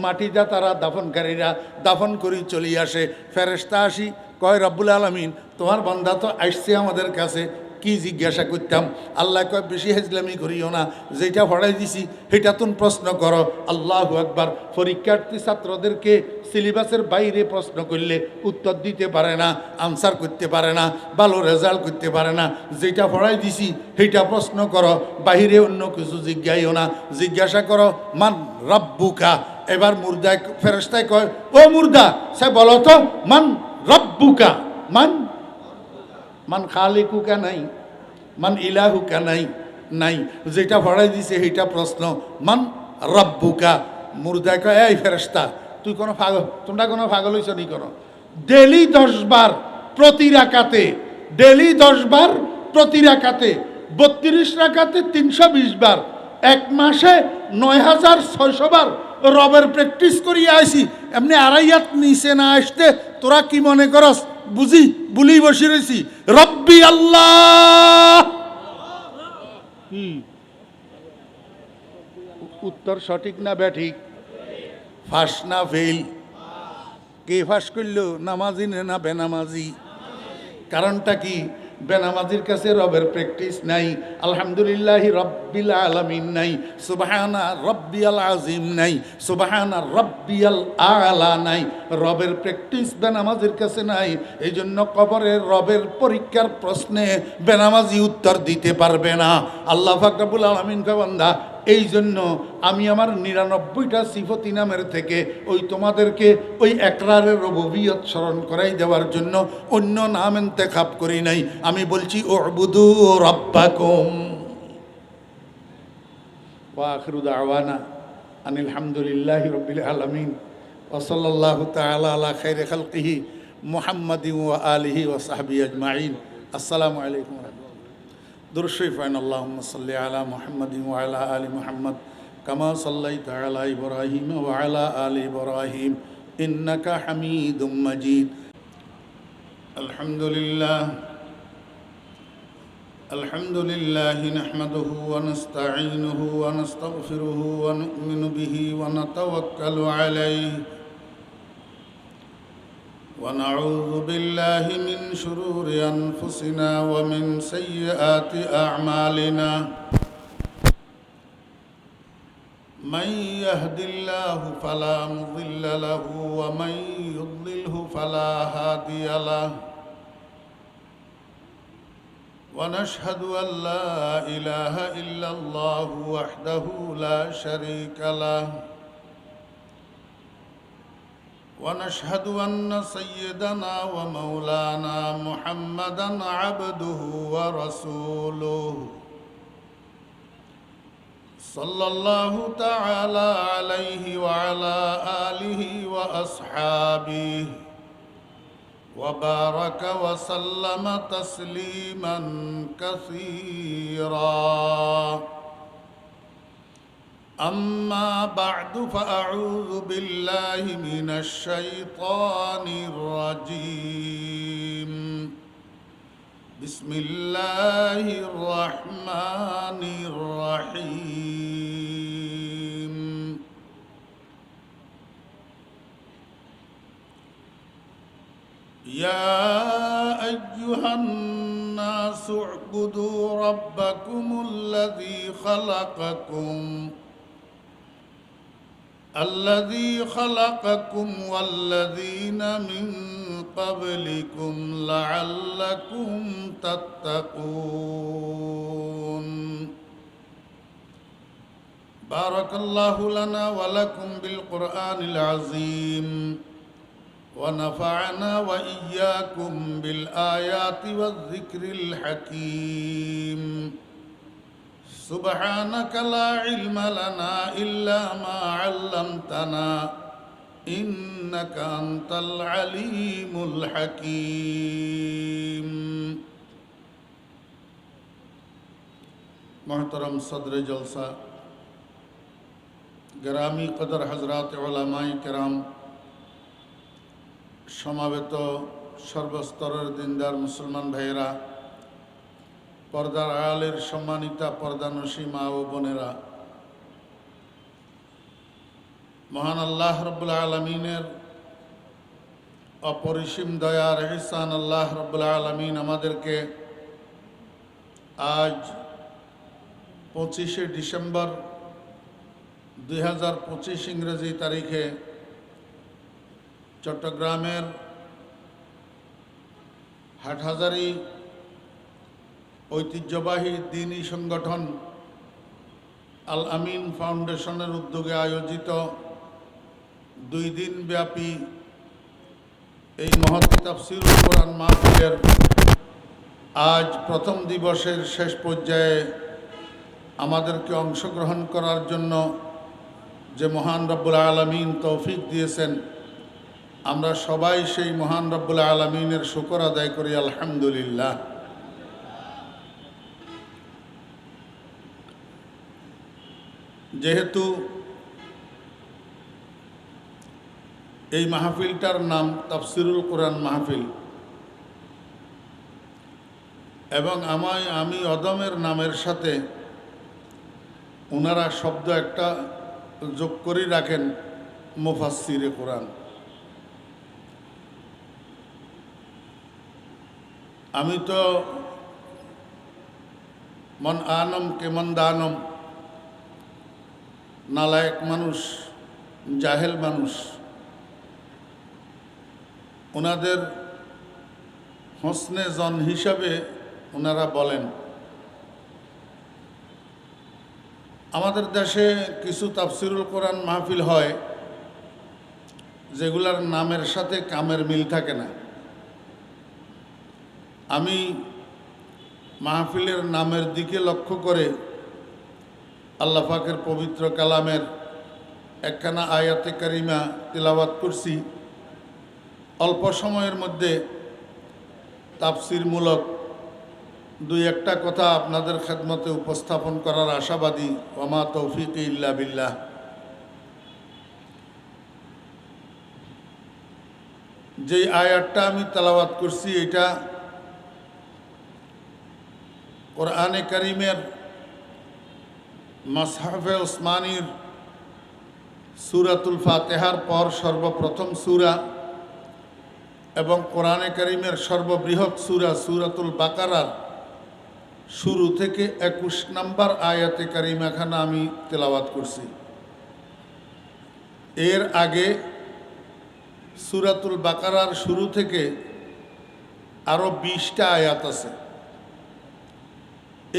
মাটিটা তারা দাফনকারীরা দাফন করি চলে আসে, ফেরেশতা আসি কয়, রব্বুল আলামিন তোমার বান্দা তো আসছে আমাদের কাছে, কি জিজ্ঞাসা করতাম? আল্লাহ কয়, বেশি হেজলামি করিও না, যেটা পড়াই দিছি সেটা তুমি প্রশ্ন করো। আল্লাহু আকবার। পরীক্ষার্থী ছাত্রদেরকে সিলেবাসের বাইরে প্রশ্ন করলে উত্তর দিতে পারে না, আনসার করতে পারে না, ভালো রেজাল্ট করতে পারে না। যেটা পড়াই দিছি সেটা প্রশ্ন করো, বাহিরে অন্য কিছু জিজ্ঞাইও না, জিজ্ঞাসা করো মান রব্বুকা। এবার মুর্দায় ফেরেশতায় কয়, ও মুর্দা সে বলো তো, মান রব্বুকা। মান খালিকুকা নাই, মান ইলাহুকা নাই, নাই। যেটা পড়াই দিছে সেইটা প্রশ্ন, মান রব্বুকা। মুর্দায় কয়, এই ফেরেশতা তুই কোনো পাগল, তোমরা কোনো পাগল হইছ নি? কোনো ডেলি 10 বার প্রতি রাকাতে, ডেলি 10 বার প্রতি রাকাতে, 32 রাকাতে 320 বার, এক মাসে 9600 বার রবের প্র্যাকটিস করিয়া আইছি। এমনি আড়াইয়াত নিচে না আসতে তোরা কি মনে করস? বুঝি বুলি বসে রয়েছি। রব্বি আল্লাহ। উত্তর সঠিক না ব্যাঠিক? ফাঁস না ফেল? কে ফাঁস করলো, নামাজি না বেনামাজি? কারণটা কি? বেনামাজির কাছে রবের প্র্যাকটিস নাই, আলহামদুলিল্লাহি রব্বিল আলামিন নাই, সুবহানা রব্বিয়াল আজিম নাই, সুবহানা রব্বিয়াল আলা নাই। রবের প্র্যাকটিস বেনামাজির কাছে নাই। এই জন্য কবরের রবের পরীক্ষার প্রশ্নে বেনামাজি উত্তর দিতে পারবে না। আল্লাহ পাক রব্বুল আলামিন কয়, বান্দা এই জন্য আমি আমার 99টা সিফতি নামের থেকে ওই তোমাদেরকে ওই একরারের রুবুবিয়ত স্মরণ করাই দেওয়ার জন্য অন্য নাম ইন্তেখাব করি নাই। আমি বলছি উবুদু রাব্বাকুম। ওয়া আখিরু দাওয়ানা আনিল হামদুলিল্লাহি রাব্বিল আলামিন ওয়া সাল্লাল্লাহু তাআলা আলা খাইরি খালকিহি মুহাম্মাদিন ওয়া আলিহি ওয়া সাহবিহি আজমাইন। আসসালামু আলাইকুম ওয়া রাহমাতুল্লাহ। দুরূদ শরীফ পড়েন, আল্লাহুম্মা সাল্লি আলা মুহাম্মাদিন ওয়া আলা আলি মুহাম্মাদ কামা সাল্লাইতা আলা ইব্রাহিম ওয়া আলা আলি ইব্রাহিম ইন্নাকা হামিদুম মাজিদ। আলহামদুলিল্লাহ আলহামদুলিল্লাহি নাহমাদুহু ওয়া নাস্তাঈনুহু ওয়া নাস্তাগফিরুহু ওয়া নু'মিনু বিহি ওয়া নাতাওয়াক্কালু আলাইহি ونعوذ بالله من شرور أنفسنا ومن سيئات أعمالنا من يهد الله فلا مضل له ومن يضلله فلا هادي له ونشهد أن لا إله إلا الله وحده لا شريك له ونشهد أن سيدنا ومولانا محمدًا عبده ورسوله صلى الله تعالى عليه وعلى آله وأصحابه وبارك وسلم تسليمًا كثيرًا. أما بعد فأعوذ بالله من الشيطان الرجيم. بسم الله الرحمن الرحيم. يا أيها الناس اعبدوا ربكم الذي خلقكم والذين من قبلكم لعلكم تتقون. بارك الله لنا ولكم بالقرآن العظيم ونفعنا وإياكم بالآيات والذكر الحكيم. سبحانك لا علم لنا إلا ما علمتنا إنك أنت العليم الحكيم. محترم صدر جلسہ، গ্রামী কদর হযরত উলামায়ে কেরাম, সমাবেত সর্বস্তরের দিনদার মুসলমান ভাইয়েরা, পর্দার আড়ালের সম্মানিতা পর্দানশী মা ও বোনেরা, মহান আল্লাহ রাব্বুল আলামিনের অপরিসীম দয়ার ইহসান আল্লাহ রাব্বুল আলামিন আমাদেরকে আজ 25শে ডিসেম্বর 2025 ইংরেজি তারিখে চট্টগ্রামের হাটহাজারী ঐতিহ্যবাহী দ্বীনি সংগঠন আল আমিন ফাউন্ডেশনের উদ্যোগে আয়োজিত 2 দিন ব্যাপী এই মহৎ তাফসীরুল কোরআন মাহফিলের আজ প্রথম দিবসের শেষ পর্যায়ে আমাদেরকে অংশগ্রহণ করার জন্য যে মহান রব্বুল আলামিন তৌফিক দিয়েছেন, আমরা সবাই সেই মহান রব্বুল আলামিনের শুকর আদায় করি আলহামদুলিল্লাহ। যেহেতু এই মাহফিলটার নাম তাফসীরুল কোরআন মাহফিল এবং আমি অদমের নামের সাথে ওনারা শব্দ একটা যোগ করে রাখেন, মুফাসসিরে কোরআন। আমি তো মন আনম কেমন দানম, নালায়েক মানুষ, জাহেল মানুষ। ওনাদের হোসনে জন হিসাবে ওনারা বলেন, আমাদের দেশে কিছু তাফসীরুল কোরআন মাহফিল হয় যেগুলার নামের সাথে কামের মিল থাকে না। আমি মাহফিলের নামের দিকে লক্ষ্য করে আল্লাহ পাকের পবিত্র কালামের একখানা আয়াতে কারিমা তিলাওয়াত করছি। অল্প সময়ের মধ্যে তাফসীরমূলক 2-1টা কথা আপনাদের খেদমতে উপস্থাপন করার আশাবাদী। ওমা তৌফিক ইল্লা বিল্লাহ। যে আয়াতটা আমি তেলাওয়াত করছি এটা কোরআনে কারীমের মাসহাফে উসমানীর সূরাতুল ফাতিহার পর সর্বপ্রথম সূরা এবং কোরআনে কারীমের সর্ববৃহৎ সূরা সূরাতুল বাকারার শুরু থেকে 21 নম্বর আয়াতে কারিমাখানা আমি তেলাওয়াত করছি। এর আগে সূরাতুল বাকারার শুরু থেকে আরও 20টা আয়াত আছে।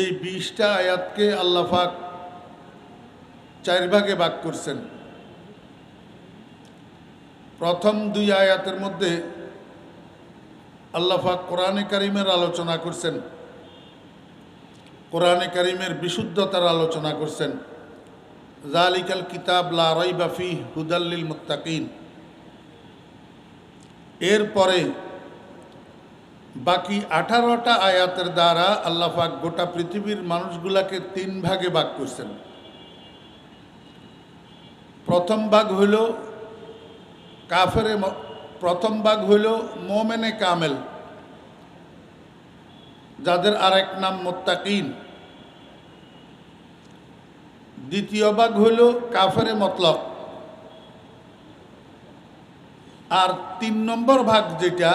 এই 20টা আয়াতকে আল্লাহ পাক 4 ভাগে ভাগ করছেন। প্রথম 2 আয়াতের মধ্যে আল্লাহ পাক কোরআনে কারীমের আলোচনা করছেন, কোরআনে কারীমের বিশুদ্ধতার আলোচনা করছেন। যালিকাল কিতাব লা রাইবা ফীহি হুদাল লিল মুত্তাকিন। এরপরে বাকি 18টা আয়াতের দ্বারা আল্লাহ পাক গোটা পৃথিবীর মানুষগুলাকে 3 ভাগে ভাগ করছেন। প্রথম ভাগ হইল প্রথম ভাগ হইল মোমেনে কামেল, যাদের আরেক নাম মুত্তাকিন। দ্বিতীয় ভাগ হইল কাফেরে মতলক। আর 3 নম্বর ভাগ যেটা,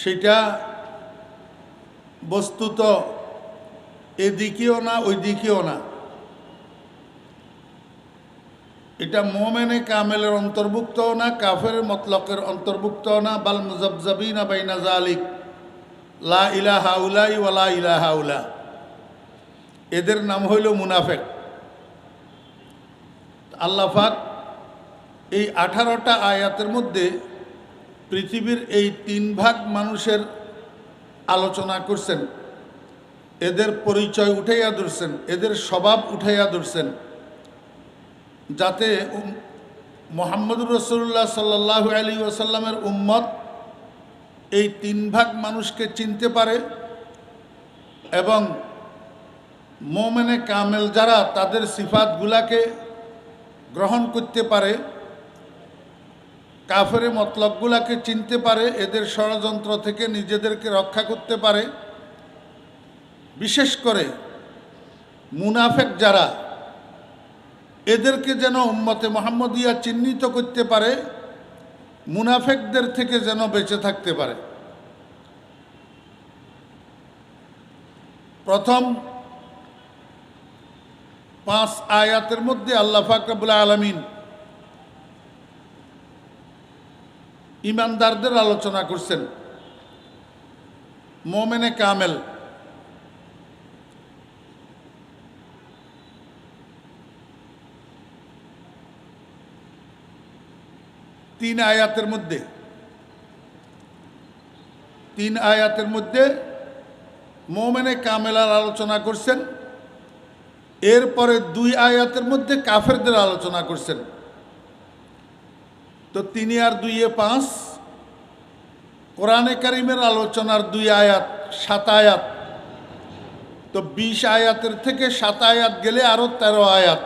সেটা বস্তুত এদিকেও না ওই দিকেও না, এটা মোমেনে কামেলের অন্তর্ভুক্তও না, কাফের মতলকের অন্তর্ভুক্তও না, বাল মুজাবজাবিনা বাইনা জালিক, লা ইলাহা উলাই ওয়ালা ইলাহা উলা, এদের নাম হইল মুনাফেক। আল্লাহ পাক এই 18টা আয়াতের মধ্যে পৃথিবীর এই 3 ভাগ মানুষের আলোচনা করছেন, এদের পরিচয় উঠাইয়া ধরছেন, এদের স্বভাব উঠাইয়া ধরছেন, যাতে মুহাম্মদুর রাসূলুল্লাহ সাল্লাল্লাহু আলাইহি ওয়াসাল্লামের উম্মত এই 3 ভাগ মানুষকে চিনতে পারে এবং মোমেনে কামেল যারা তাদের সিফাতগুলাকে গ্রহণ করতে পারে, কাফের মতলবগুলাকে চিনতে পারে, এদের ষড়যন্ত্র থেকে নিজেদেরকে রক্ষা করতে পারে। বিশেষ করে মুনাফেক যারা, এদেরকে যেন উম্মতে মুহাম্মদিয়া চিহ্নিত করতে পারে, মুনাফেকদের থেকে যেন বেঁচে থাকতে পারে। প্রথম 5 আয়াতের মধ্যে আল্লাহ পাক রব্বুল আলামিন ইমানদারদের আলোচনা করছেন, মোমেনে কামেল। তিন আয়াতের মধ্যে মোমেনে কামেলার আলোচনা করছেন, এরপরে 2 আয়াতের মধ্যে কাফেরদের আলোচনা করছেন। তো 3 আর 2 5, কোরআনে কারিমের আলোচনার 2 আয়াত 7 আয়াত, তো 20 আয়াতের থেকে 7 আয়াত গেলে আরো 13 আয়াত।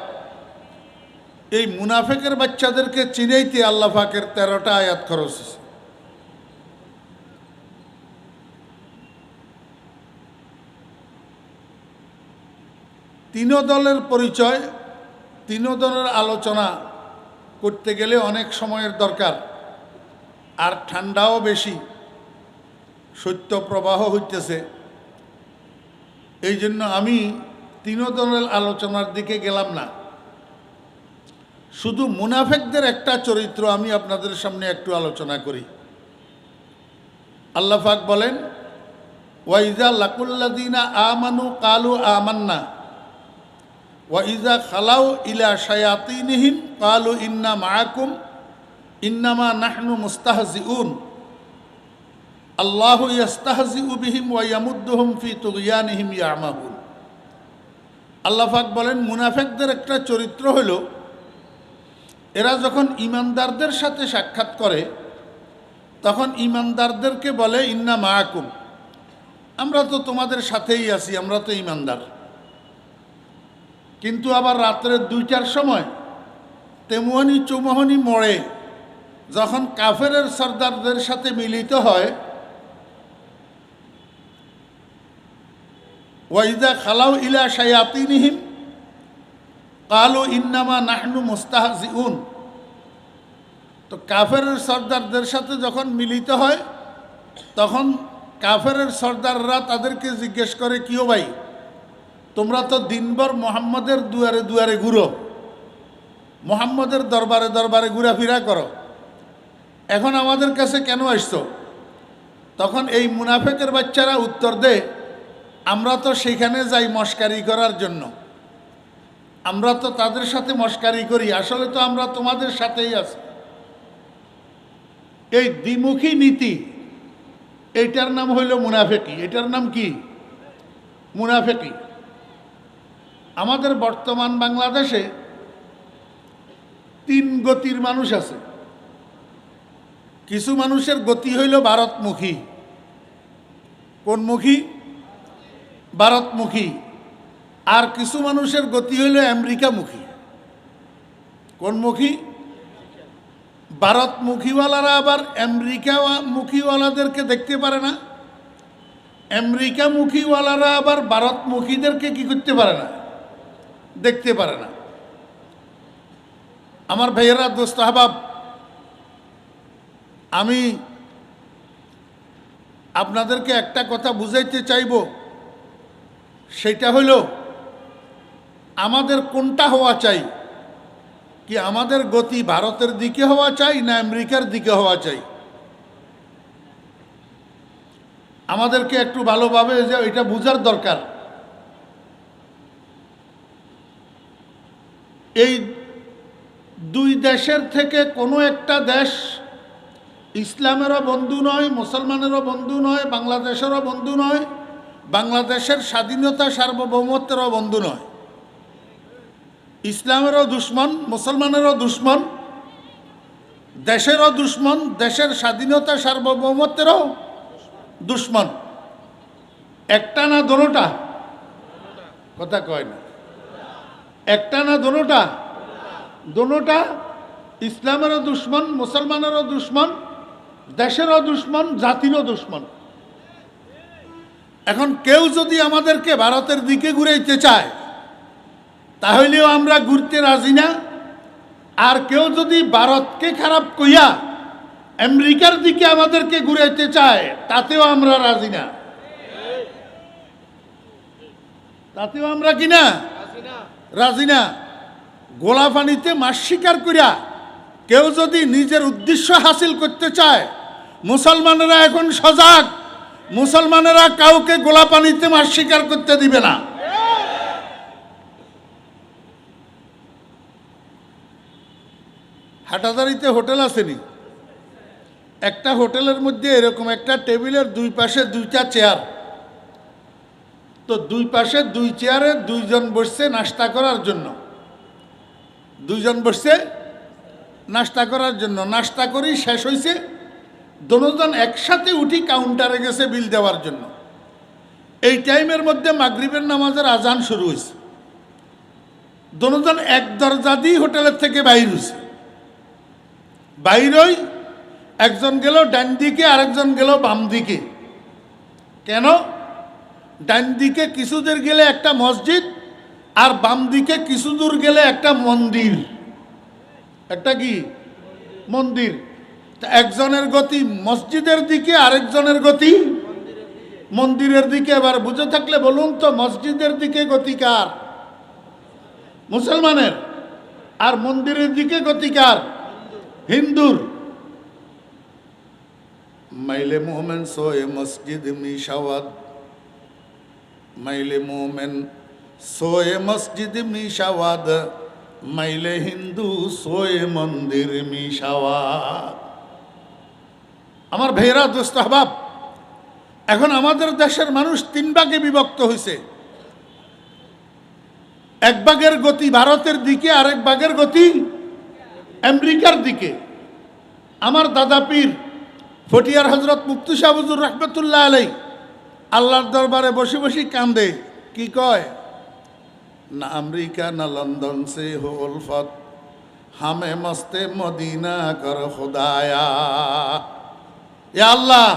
এই মুনাফেকের বাচ্চাদেরকে চিনাইতে আল্লাহ পাকের 13টা আয়াত খরচ হয়েছে। তিন দলের পরিচয়, 3 দলের আলোচনা করতে গেলে অনেক সময়ের দরকার, আর ঠান্ডাও বেশি, শৈত্য প্রবাহ হইতেছে। এই জন্য আমি 3 দলের আলোচনার দিকে গেলাম না, শুধু মুনাফেকদের একটা চরিত্র আমি আপনাদের সামনে একটু আলোচনা করি। আল্লাহ পাক বলেন, ওয়াইজা লাকুল্লাযীনা আমানু কালু আমান্না ওয়াইজা খালাউ ইলা শায়াতিনিহিম কালু ইন্না মাআকুম ইন্নামা নাহনু মুস্তাহজিউন আল্লাহু ইয়াস্তাহজিউ বিহিম ওয়া ইয়ামুদ্দুহুম ফি তুগয়ানিহিম ইয়ামাহুন। আল্লাহ পাক বলেন, মুনাফেকদের একটা চরিত্র হলো, এরা যখন ইমানদারদের সাথে সাক্ষাৎ করে তখন ইমানদারদেরকে বলে ইন্না মাআকুম, আমরা তো তোমাদের সাথেই আছি, আমরা তো ইমানদার। কিন্তু আবার রাত্রে 2টার সময় তেমুহানি চৌমোহনি মোড়ে যখন কাফেরের সর্দারদের সাথে মিলিত হয়, ওয়াইদা খালাউ ইলা শায়াতিনিহিম কালু ইন্নামা নাহনু মুস্তাহজিউন, তো কাফেরের সর্দারদের সাথে যখন মিলিত হয় তখন কাফেরের সর্দাররা তাদেরকে জিজ্ঞেস করে, কিও ভাই, তোমরা তো দিনভর মুহাম্মদের দুয়ারে দুয়ারে ঘুরো, মুহাম্মদের দরবারে দরবারে ঘোরাফেরা করো, এখন আমাদের কাছে কেন আসছো? তখন এই মুনাফেকের বাচ্চারা উত্তর দেয়, আমরা তো সেখানে যাই মস্কারি করার জন্য, আমরা তো তাদের সাথে মস্কারি করি, আসলে তো আমরা তোমাদের সাথেই আছি। এই দ্বিমুখী নীতি, এইটার নাম হইল মুনাফেকি। এটার নাম কি? মুনাফেকি। আমাদের বর্তমান বাংলাদেশে 3 গতির মানুষ আছে। কিছু মানুষের গতি হইল ভারতমুখী। কোনমুখী? ভারতমুখী। আর কিছু মানুষের গতি হইল আমেরিকামুখী। কোনমুখী? ভারতমুখীওয়ালারা আবার আমেরিকামুখীওয়ালাদেরকে দেখতে পারে না, আমেরিকামুখীওয়ালারা আবার ভারতমুখীদেরকে কি করতে পারে না? দেখতে পারে না। আমার ভাইয়েরা, দোস্ত আহবাব, আমি আপনাদেরকে একটা কথা বুঝাইতে চাইব, সেটা হলো আমাদের কোনটা হওয়া চাই, কি আমাদের গতি ভারতের দিকে হওয়া চাই না আমেরিকার দিকে হওয়া চাই? আমাদেরকে একটু ভালোভাবে যে এটা বুঝার দরকার। এই দুই দেশের থেকে কোনো একটা দেশ ইসলামেরও বন্ধু নয়, মুসলমানেরও বন্ধু নয়, বাংলাদেশেরও বন্ধু নয়, বাংলাদেশের স্বাধীনতা সার্বভৌমত্বেরও বন্ধু নয়। ইসলামেরও দুশ্মন, মুসলমানেরও দুশ্মন, দেশেরও দুশ্মন, দেশের স্বাধীনতা সার্বভৌমত্বেরও দুশ্মন। একটা না দোনোটা? কথা কয় না। একটা না দোনোটা? দোনোটা। ইসলামেরও দুশ্মন, মুসলমানেরও দুশ্মন, দেশেরও দুশ্মন, জাতিরও দুশ্মন। এখন কেউ যদি আমাদেরকে ভারতের দিকে ঘুরাইতে চায় তাহলেও আমরা ঘুরতে রাজি না। আর কেউ যদি ভারতকে খারাপ কইয়া আমেরিকার দিকে আমাদেরকে ঘুরাইতে চায় তাতেও আমরা রাজি না। তাতেও আমরা কি না? রাজি না। গোলা পানিতে মাছ শিকার করিয়া কেউ যদি নিজের উদ্দেশ্য হাসিল করতে চায়, মুসলমানেরা এখন সজাগ, মুসলমানেরা কাউকে গোলা পানিতে মাছ শিকার করতে দিবে না। হাটাদারিতে হোটেল আসেনি, একটা হোটেলের মধ্যে এরকম একটা টেবিলের দুই পাশে দুইটা চেয়ার, তো দুই পাশে দুই চেয়ারে দুইজন বসছে নাস্তা করার জন্য। দুইজন বসছে নাস্তা করার জন্য। নাস্তা করি শেষ হয়েছে, দুজন একসাথে উঠি কাউন্টারে গেছে বিল দেওয়ার জন্য। এই টাইমের মধ্যে মাগরিবের নামাজের আজান শুরু হয়েছে। দুজন এক দরজা দিয়ে হোটেলের থেকে বাইর হয়েছে। বাইরই একজন গেল ডান দিকে, আরেকজন গেল বাম দিকে। কেন? ডান দিকে কিছু দূর গেলে একটা মসজিদ, আর বাম দিকে কিছু দূর গেলে একটা মন্দির। একটা কি? মন্দির। তা একজনের গতি মসজিদের দিকে, আরেকজনের গতি মন্দিরের দিকে। এবার বুঝে থাকলে বলুন তো, মসজিদের দিকে গতি কার? মুসলমানের। আর মন্দিরের দিকে গতি কার? হিন্দুর। মাইলে মোমেন সোয়ে মসজিদ মিশাওয়াত, মাইলে মোমেন সোয়ে মসজিদ মিশাওয়াদ, মাইলে হিন্দু সোয়ে মন্দির মিশাওয়াদ। আমার ভাইয়েরা, দোস্ত আহবাব, এখন আমাদের দেশের মানুষ তিন ভাগে বিভক্ত হয়েছে। এক ভাগের গতি ভারতের দিকে, আরেক ভাগের গতি আমেরিকার দিকে। আমার দাদা পীর ফটিয়ার হজরত মুফতি শাহ হুজুর রহমতুল্লাহ আলাই আল্লাহর দরবারে বসে বসে কান্দে। কি কয়? না আমেরিকা না লন্ডন সে হো উলফত, হামে মস্তে মদিনা কর খুদায়া। এ আল্লাহ,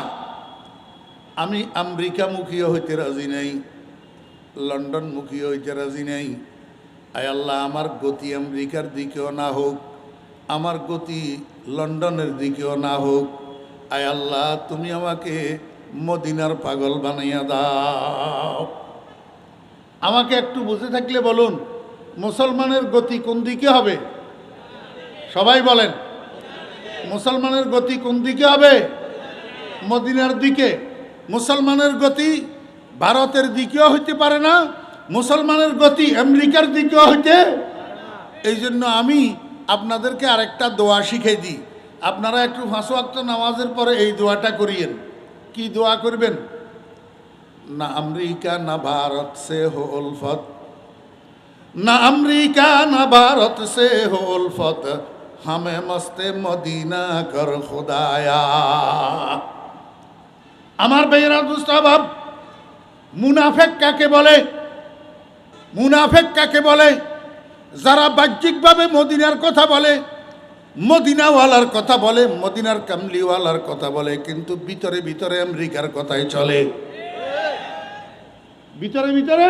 আমি আমেরিকা মুখীও হইতে রাজি নাই, লন্ডন মুখীও হইতে রাজি নাই। আয় আল্লাহ, আমার গতি আমেরিকার দিকেও না হোক, আমার গতি লন্ডনের দিকেও না হোক। আয় আল্লাহ, তুমি আমাকে মদিনার পাগল বানাইয়া দাও। আমাকে একটু বুঝে থাকলে বলুন, মুসলমানের গতি কোন দিকে হবে? সবাই বলেন, মুসলমানের গতি কোন দিকে হবে? মদিনার দিকে। মুসলমানের গতি ভারতের দিকেও হইতে পারে না, মুসলমানের গতি আমেরিকার দিকেও হইতে। এই জন্য আমি আপনাদেরকে আরেকটা দোয়া শিখাই দিই। আপনারা একটু 5 ওয়াক্ত নামাজের পরে এই দোয়াটা করিয়েন। কি দোয়া করবেন? না আমেরিকা না ভারত সে হো উলফত, না আমেরিকা না ভারত সে হো উলফত, হামে মস্তে মদিনা কর খুদায়া। আমার ভাইয়েরা, দোস্ত আহবাব, মুনাফেক কাকে বলে? মুনাফেক কাকে বলে? যারা বাহ্যিকভাবে মদিনার কথা বলে, মদিনাওয়ালার কথা বলে, মদিনার কামলিওয়ালার কথা বলে, কিন্তু ভিতরে ভিতরে আমেরিকার কথাই চলে। ভিতরে ভিতরে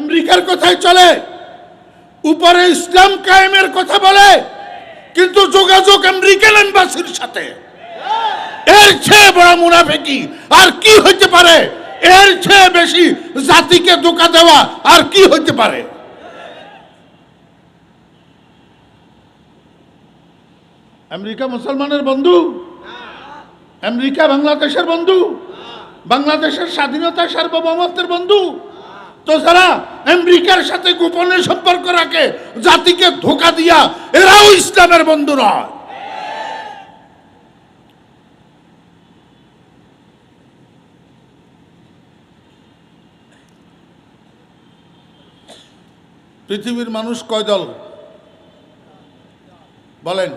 আমেরিকার কথাই চলে। উপরে ইসলাম কায়েমের কথা বলে, কিন্তু যোগাযোগ আমেরিকান এম্বাসির সাথে। এর চেয়ে বড় মুনাফিকি আর কি হইতে পারে? এর চেয়ে বেশি জাতিকে ধোঁকা দেওয়া আর কি হইতে পারে? আমেরিকা মুসলমানের বন্ধু? আমেরিকা বাংলাদেশের বন্ধু? বাংলাদেশের স্বাধীনতা সার্বভৌমত্বের বন্ধু? তো যারা আমেরিকার সাথে গোপনে সম্পর্ক রাখে, জাতিকে ধোঁকা দিয়া, এরাও ইসলামের বন্ধু নয়। পৃথিবীর মানুষ কয় দল বলেন?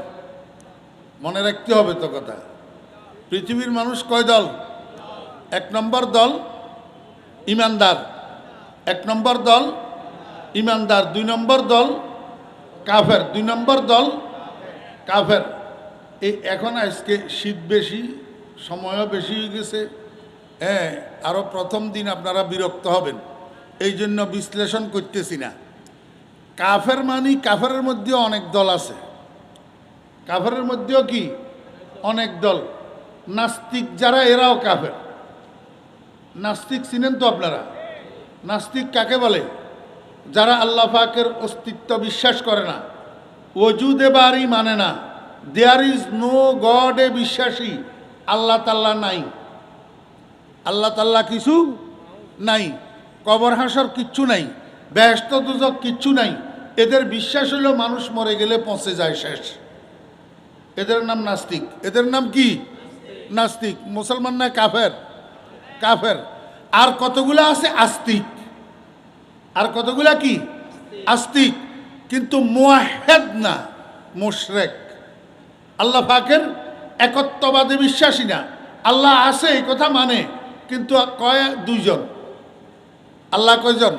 মনে রাখতে হবে তো কথা। পৃথিবীর মানুষ কয় দল? এক নম্বর দল ইমানদার, এক নম্বর দল ইমানদার, দুই নম্বর দল কাফের, দুই নম্বর দল কাফের। এই এখন আজকে শীত বেশি, সময়ও বেশি হয়ে গেছে, হ্যাঁ, আরও প্রথম দিন আপনারা বিরক্ত হবেন, এই জন্য বিশ্লেষণ করতেছি না। কাফের মানি কাফেরের মধ্যেও অনেক দল আছে, কাফেরের মধ্যেও কি অনেক দল। নাস্তিক যারা, এরাও কাফের। নাস্তিক চিনেন তো আপনারা? নাস্তিক কাকে বলে? যারা আল্লাহ পাকের অস্তিত্ব বিশ্বাস করে না, ওজুদে বারি মানে না, দেয়ার ইজ নো গড এ বিশ্বাসী, আল্লাহ তাল্লাহ নাই, আল্লাহ তাল্লাহ কিছু নাই, কবর হাসর কিচ্ছু নাই, বেহেশত দোজখ কিচ্ছু নাই। এদের বিশ্বাস হলো মানুষ মরে গেলে পৌঁছে যায়, শেষ। এদের নাম নাস্তিক। এদের নাম কি? নাস্তিক। মুসলমান না কাফের? কাফের। আর কতগুলা আছে আস্তিক, আর কতগুলা কি আস্তিক, কিন্তু মুওয়াহ্হিদ না, মুশরিক। আল্লাহ পাকের একত্ববাদে বিশ্বাসী না, আল্লাহ আছে এই কথা মানে, কিন্তু কয় দুইজন। আল্লাহ কয়জন?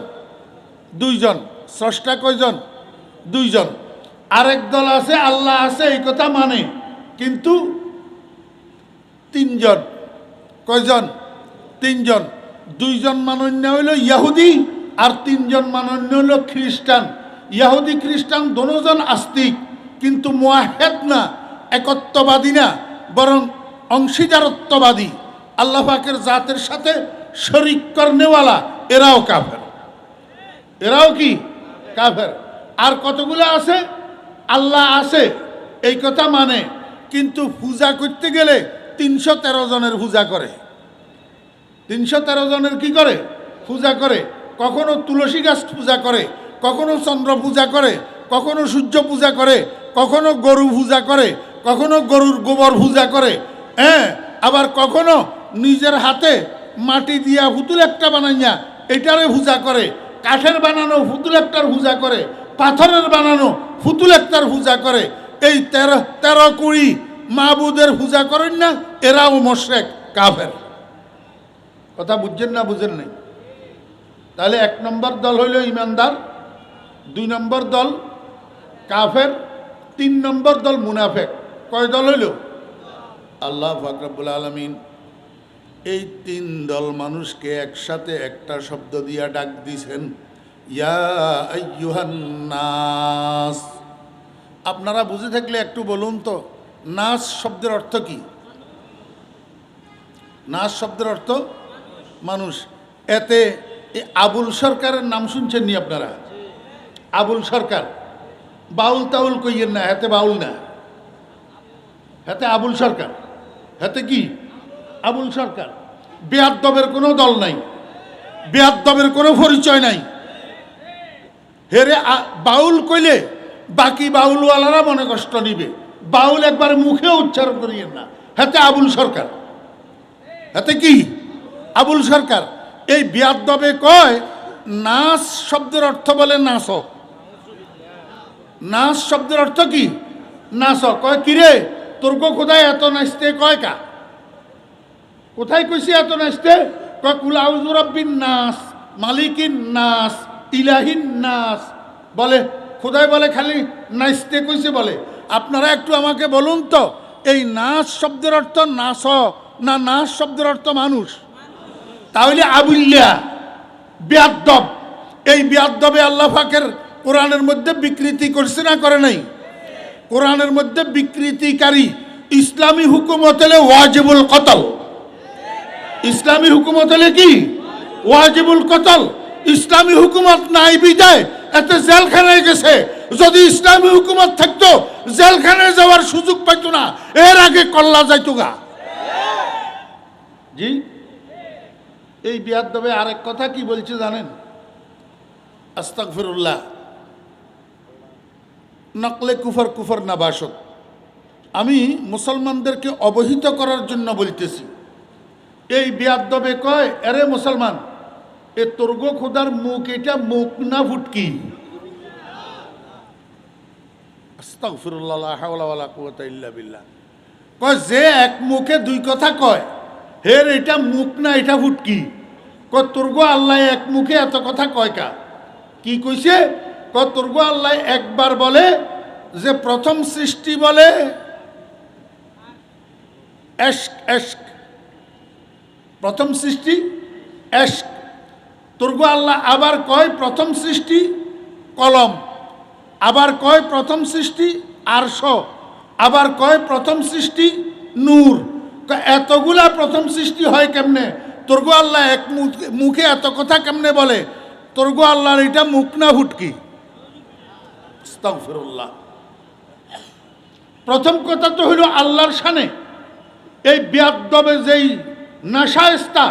দুইজন। স্রষ্টা কয়জন? দুইজন। আরেক দল আছে আল্লাহ আছে এই কথা মানে, কিন্তু তিনজন। কয়জন? তিনজন। দুইজন মানন্য হইল ইহুদি, আর তিনজন মানন্য হইল খ্রিস্টান। ইহুদি খ্রিস্টান দোনোজন আস্তিক, কিন্তু মুওয়াহ্হিদ না, একত্ববাদী না, বরং অংশীদারত্ববাদী, আল্লাহ পাকের জাতের সাথে শরীক করনেওয়ালা, এরাও কাফের। এরাও কি কাফের। আর কতগুলো আছে আল্লাহ আছে এই কথা মানে, কিন্তু পূজা করতে গেলে 313 জনের পূজা করে। 313 জনের কি করে? পূজা করে। কখনো তুলসী গাছ পূজা করে, কখনো চন্দ্র পূজা করে, কখনো সূর্য পূজা করে, কখনো গরু পূজা করে, কখনো গরুর গোবর পূজা করে, হ্যাঁ, আবার কখনো নিজের হাতে মাটি দিয়া পুতুল একটা বানাইয়া এটারে পূজা করে, কাঠের বানানো পুতুল একটার পূজা করে, পাথরের বানানো পুতুল একটার পূজা করে। এই 13 কুড়ি মাবুদের পূজা করেন না, এরাও মুশরিক, কাফের। কথা বুঝছেন না বুঝেন নাই? তাহলে এক নম্বর দল হইল ইমানদার, দুই নম্বর দল কাফের, তিন নম্বর দল মুনাফিক। কয় দল হইল? আল্লাহ পাক রব্বুল আলামিন এই তিন দল মানুষকে একসাথে একটা শব্দ দিয়া ডাক দিছেন, ইয়া আইয়ুহান নাস। আপনারা বুঝে থাকলে একটু বলুন তো, নাস শব্দের অর্থ কি? নাস শব্দের অর্থ মানুষ। এতে আবুল সরকারের নাম শুনছেন নি আপনারা? আবুল সরকার, বাউল তাউল কইয়েন না, হাতে বাউল না, হাতে আবুল সরকার। হাতে কি? আবুল সরকার। বেয়াদ্দবের কোনো দল নাই, বেয়াদ্দবের কোনো পরিচয় নাই। হেরে বাউল কইলে বাকি বাউলওয়ালারা মনে কষ্ট নিবে, বাউল একবার মুখে উচ্চারণ করিয়েন না। হাতে আবুল সরকার। হাতে কি? আবুল সরকার। এই বেয়াদ্দবে কয় নাস শব্দের অর্থ বলে নাচ। নাচ শব্দের অর্থ কি? নাচ। কয় কিরে তোর কোথায় এত নাচতে? কয় কা কোথায় কইছি এত নাচতে? কয় কুল আউযু রাব্বিন নাস, মালিকিন নাস, ইলাহিন নাস। বলে খোদাই বলে খালি নাচতে কইছে বলে। আপনারা একটু আমাকে বলুন তো, এই নাচ শব্দের অর্থ নাচ না নাচ শব্দের অর্থ মানুষ? তাহলে আবুল্লা বেয়াদ্দব, এই বেয়াদ্দবে আল্লাহ পাকের কোরআনের মধ্যে বিকৃতি করছে না করে নাই? কোরআনের মধ্যে বিকৃতিকারী ইসলামী হুকুমত হলে ওয়াজিবুল কতল। ইসলামী হুকুমত হলে কি? ওয়াজিবুল কতল। ইসলামী হুকুমত নাই বিদায় এতে জেলখানায় গেছে। যদি ইসলামী হুকুমত থাকতো জেলখানায় যাওয়ার সুযোগ পাইতো না, এর আগে কল্লা যাইতো গা। জি, এই বিয়াদবে আরেক কথা কি বলছে জানেন? আস্তাগফিরুল্লাহ, নকলে কুফর কুফর না বাসত। আমি মুসলমানদেরকে অবহিত করার জন্য বলতেছি। এই বিয়াদবে কয়, আরে মুসলমান, এ তোরগো খোদার মুখ এটা মুখ না ফুটকি। আস্তাগফিরুল্লাহ, লা হাওলা ওয়ালা কুওয়াতা ইল্লা বিল্লাহ। কয় যে এক মুখে দুই কথা কয়, হের এটা মুখ না এটা ফুটকি। কয় তোরগো আল্লাহ এক মুখে এত কথা কয় কা? কি কইছে? কয় তোরগো আল্লাহ একবার বলে যে প্রথম সৃষ্টি বলে এশক, এশক, প্রথম সৃষ্টি এশক। তোরগো আল্লাহ আবার কয় প্রথম সৃষ্টি কলম, আবার কয় প্রথম সৃষ্টি আরশ, আবার কয় প্রথম সৃষ্টি নূর। এতগুলা প্রথম সৃষ্টি হয় কেমনে? তোরগো আল্লাহ এক মুখে এত কথা কেমনে বলে? তোরগো আল্লাহর এটা মুখ না ফুটকি? আস্তাগফিরুল্লাহ। প্রথম কথা তো হইল আল্লাহর শানে। এই বিয়াদবে যেই নাশায়েস্তা,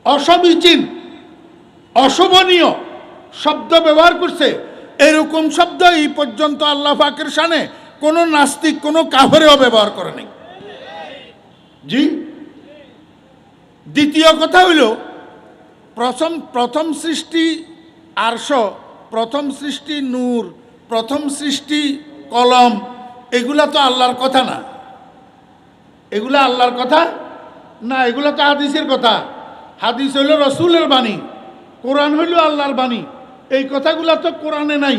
অসমীচীন, অশোভনীয় শব্দ ব্যবহার করছে, এরকম শব্দ এই পর্যন্ত আল্লাহ পাকের শানে কোনো নাস্তিক, কোনো কাফেরেও ব্যবহার করে নাই। জি। দ্বিতীয় কথা হইল প্রথম সৃষ্টি আরশ, প্রথম সৃষ্টি নূর, প্রথম সৃষ্টি কলম, এগুলা তো আল্লাহর কথা না। এগুলা আল্লাহর কথা না, এগুলা তো হাদিসের কথা। হাদিস হইল রসুলের বাণী, কোরআন হইল আল্লাহর বাণী। এই কথাগুলা তো কোরআনে নাই,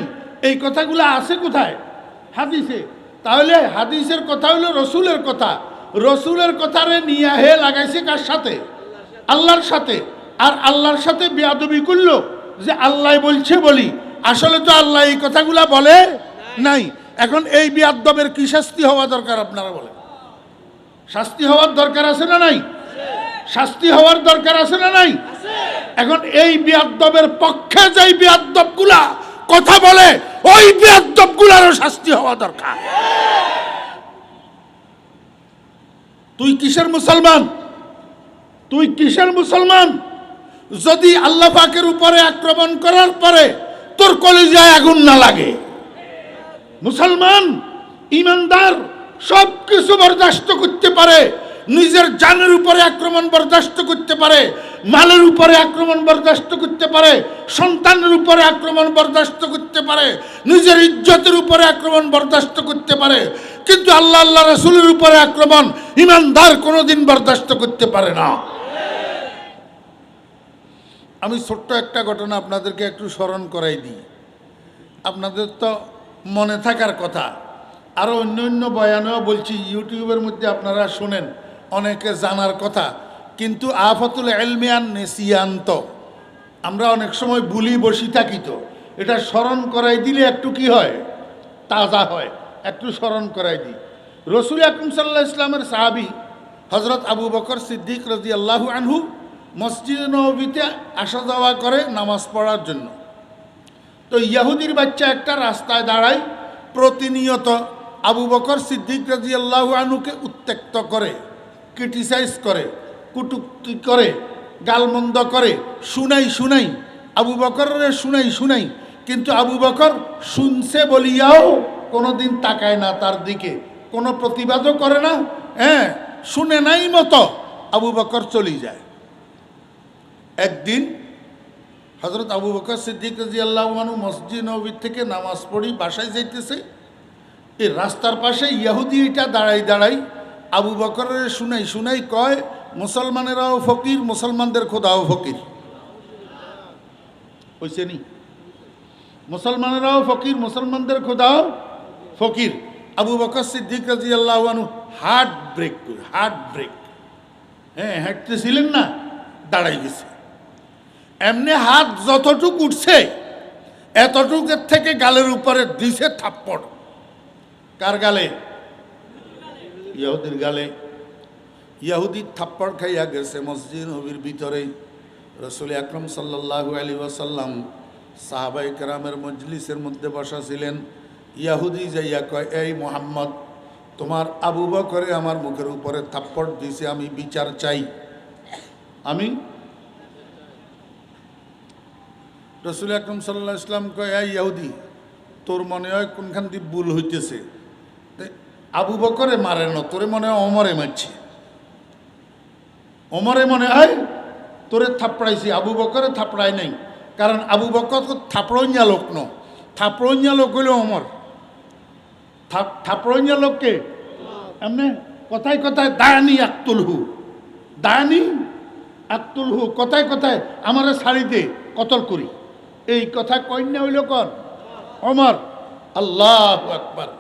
এই কথাগুলা আছে কোথায়? হাদিসে। তাহলে হাদিসের কথা হইল রসুলের কথা। রসুলের কথারে নিয়ে হে লাগাইছে কার সাথে? আল্লাহর সাথে। আর আল্লাহর সাথে বেয়াদবি করলো যে আল্লাহ বলছে বলি, আসলে তো আল্লাহ এই কথাগুলা বলে নাই। এখন এই বেয়াদবের কি শাস্তি হওয়া দরকার আপনারা বলেন? শাস্তি হওয়ার দরকার আছে না নাই? শাস্তি হওয়ার দরকার আছে না নাই? এখন এই বেয়াদবের পক্ষে যেই বেয়াদবগুলা কথা বলে, ওই বেয়াদবগুলারও শাস্তি হওয়া দরকার। তুই কিসের মুসলমান? তুই কিসের মুসলমান যদি আল্লাহ পাকের উপরে আক্রমণ করার পরে তোর কলিজায় আগুন না লাগে? মুসলমান ইমানদার সব কিছু বরদাস্ত করতে পারে, নিজের জানের উপরে আক্রমণ বরদাস্ত করতে পারে, মালের উপরে আক্রমণ বরদাস্ত করতে পারে, সন্তানের উপরে আক্রমণ বরদাস্ত করতে পারে, নিজের ইজ্জতের উপরে আক্রমণ বরদাস্ত করতে পারে, কিন্তু আল্লাহ আল্লাহ রাসূলের উপরে আক্রমণ ইমানদার কোনোদিন বরদাস্ত করতে পারে না। আমি ছোট্ট একটা ঘটনা আপনাদেরকে একটু স্মরণ করাই দিই, আপনাদের তো মনে থাকার কথা। আরও অন্য অন্য বয়ানেও বলছি, ইউটিউবের মধ্যে আপনারা শোনেন, অনেকে জানার কথা। কিন্তু আফাতুল ইলমিয়ান নেসিয়ান্ত, আমরা অনেক সময় ভুলি বসি থাকি, তো এটা স্মরণ করাই দিলে একটু কি হয়, তাজা হয়। একটু স্মরণ করাই দিই। রসুল আকরাম সাল্লাল্লাহু আলাইহি ওয়াসাল্লামের সাহাবী হযরত আবু বকর সিদ্দিক রাদিয়াল্লাহু আনহু মসজিদে নববীতে আসা যাওয়া করে নামাজ পড়ার জন্য। তো ইহুদির বাচ্চা একটা রাস্তায় দাঁড়ায়, প্রতিনিয়ত আবু বকর সিদ্দিক রাদিয়াল্লাহু আনহুকে উত্ত্যক্ত করে, ক্রিটিসাইজ করে, কুটুক্তি করে, গালমন্দ করে, শুনাই আবু বকরের শুনাই। কিন্তু আবু বকর শুনছে বলিয়াও কোনোদিন তাকায় না তার দিকে, কোনো প্রতিবাদও করে না। হ্যাঁ, শুনে নাই মতো আবু বকর চলে যায়। একদিন হযরত আবু বকর সিদ্দিক রাদিয়াল্লাহু আনহু মসজিদ নববী থেকে নামাজ পড়ি বাসায় যাইতেছে। এই রাস্তার পাশে ইহুদি এটা দাঁড়াই আবু বকরের শুনাই কয়, মুসলমানেরাও ফকির, মুসলমানদের খোদাও ফকির। হইছে নি? মুসলমানেরাও ফকির, মুসলমানদের খোদাও ফকির। আবু বকর সিদ্দিক রাদিয়াল্লাহু আনহু হার্ট ব্রেক, হ্যাঁ হাঁটতেছিলেন না, দাঁড়াই গেছে। এমনি হাত যতটুক উঠছে এতটুকের থেকে গালের উপরে দিছে থাপ্পড়। কার গালে? ইয়াহুদির গালে। ইয়াহুদি থাপ্পড় খাইয়া গেছে মসজিদ নবীর ভিতরে। রসুল আকরম সাল্লাল্লাহু আলাইহি ওয়াসাল্লাম সাহাবাই কেরামের মজলিসের মধ্যে বসা ছিলেন। ইয়াহুদি যাইয়া কয়, এই মুহাম্মদ, তোমার আবু বকরে আমার মুখের উপরে থাপ্পড় দিছে, আমি বিচার চাই। আমি রসুল আকরম সাল্লাল্লাহু আলাইহি ওয়াসাল্লাম কয়, এই ইয়াহুদি, তোর মনে হয় কোনখান দিয়ে ভুল হইতেছে। আবু বকরে মারে না, তোরে মনে হয় ওমরে মারছে। ওমরে মনে হয় তোরে থাপড়াইছি, আবু বকরে থাপড়াই নাই। কারণ আবু বকর তো থাপড়ইয়া লোক ন, থাপড়ইয়া লোক হইল ওমর। থাপড়ইয়া লোককে এমনি কথায় কথায় দায়ানি আক্তুলহু, দায়ানি আক্তুলহু, কথায় কথায় আমারে ছাড়ি দে, কতল করি, এই কথা কন্যা হইল কন ওমর। আল্লাহু আকবার।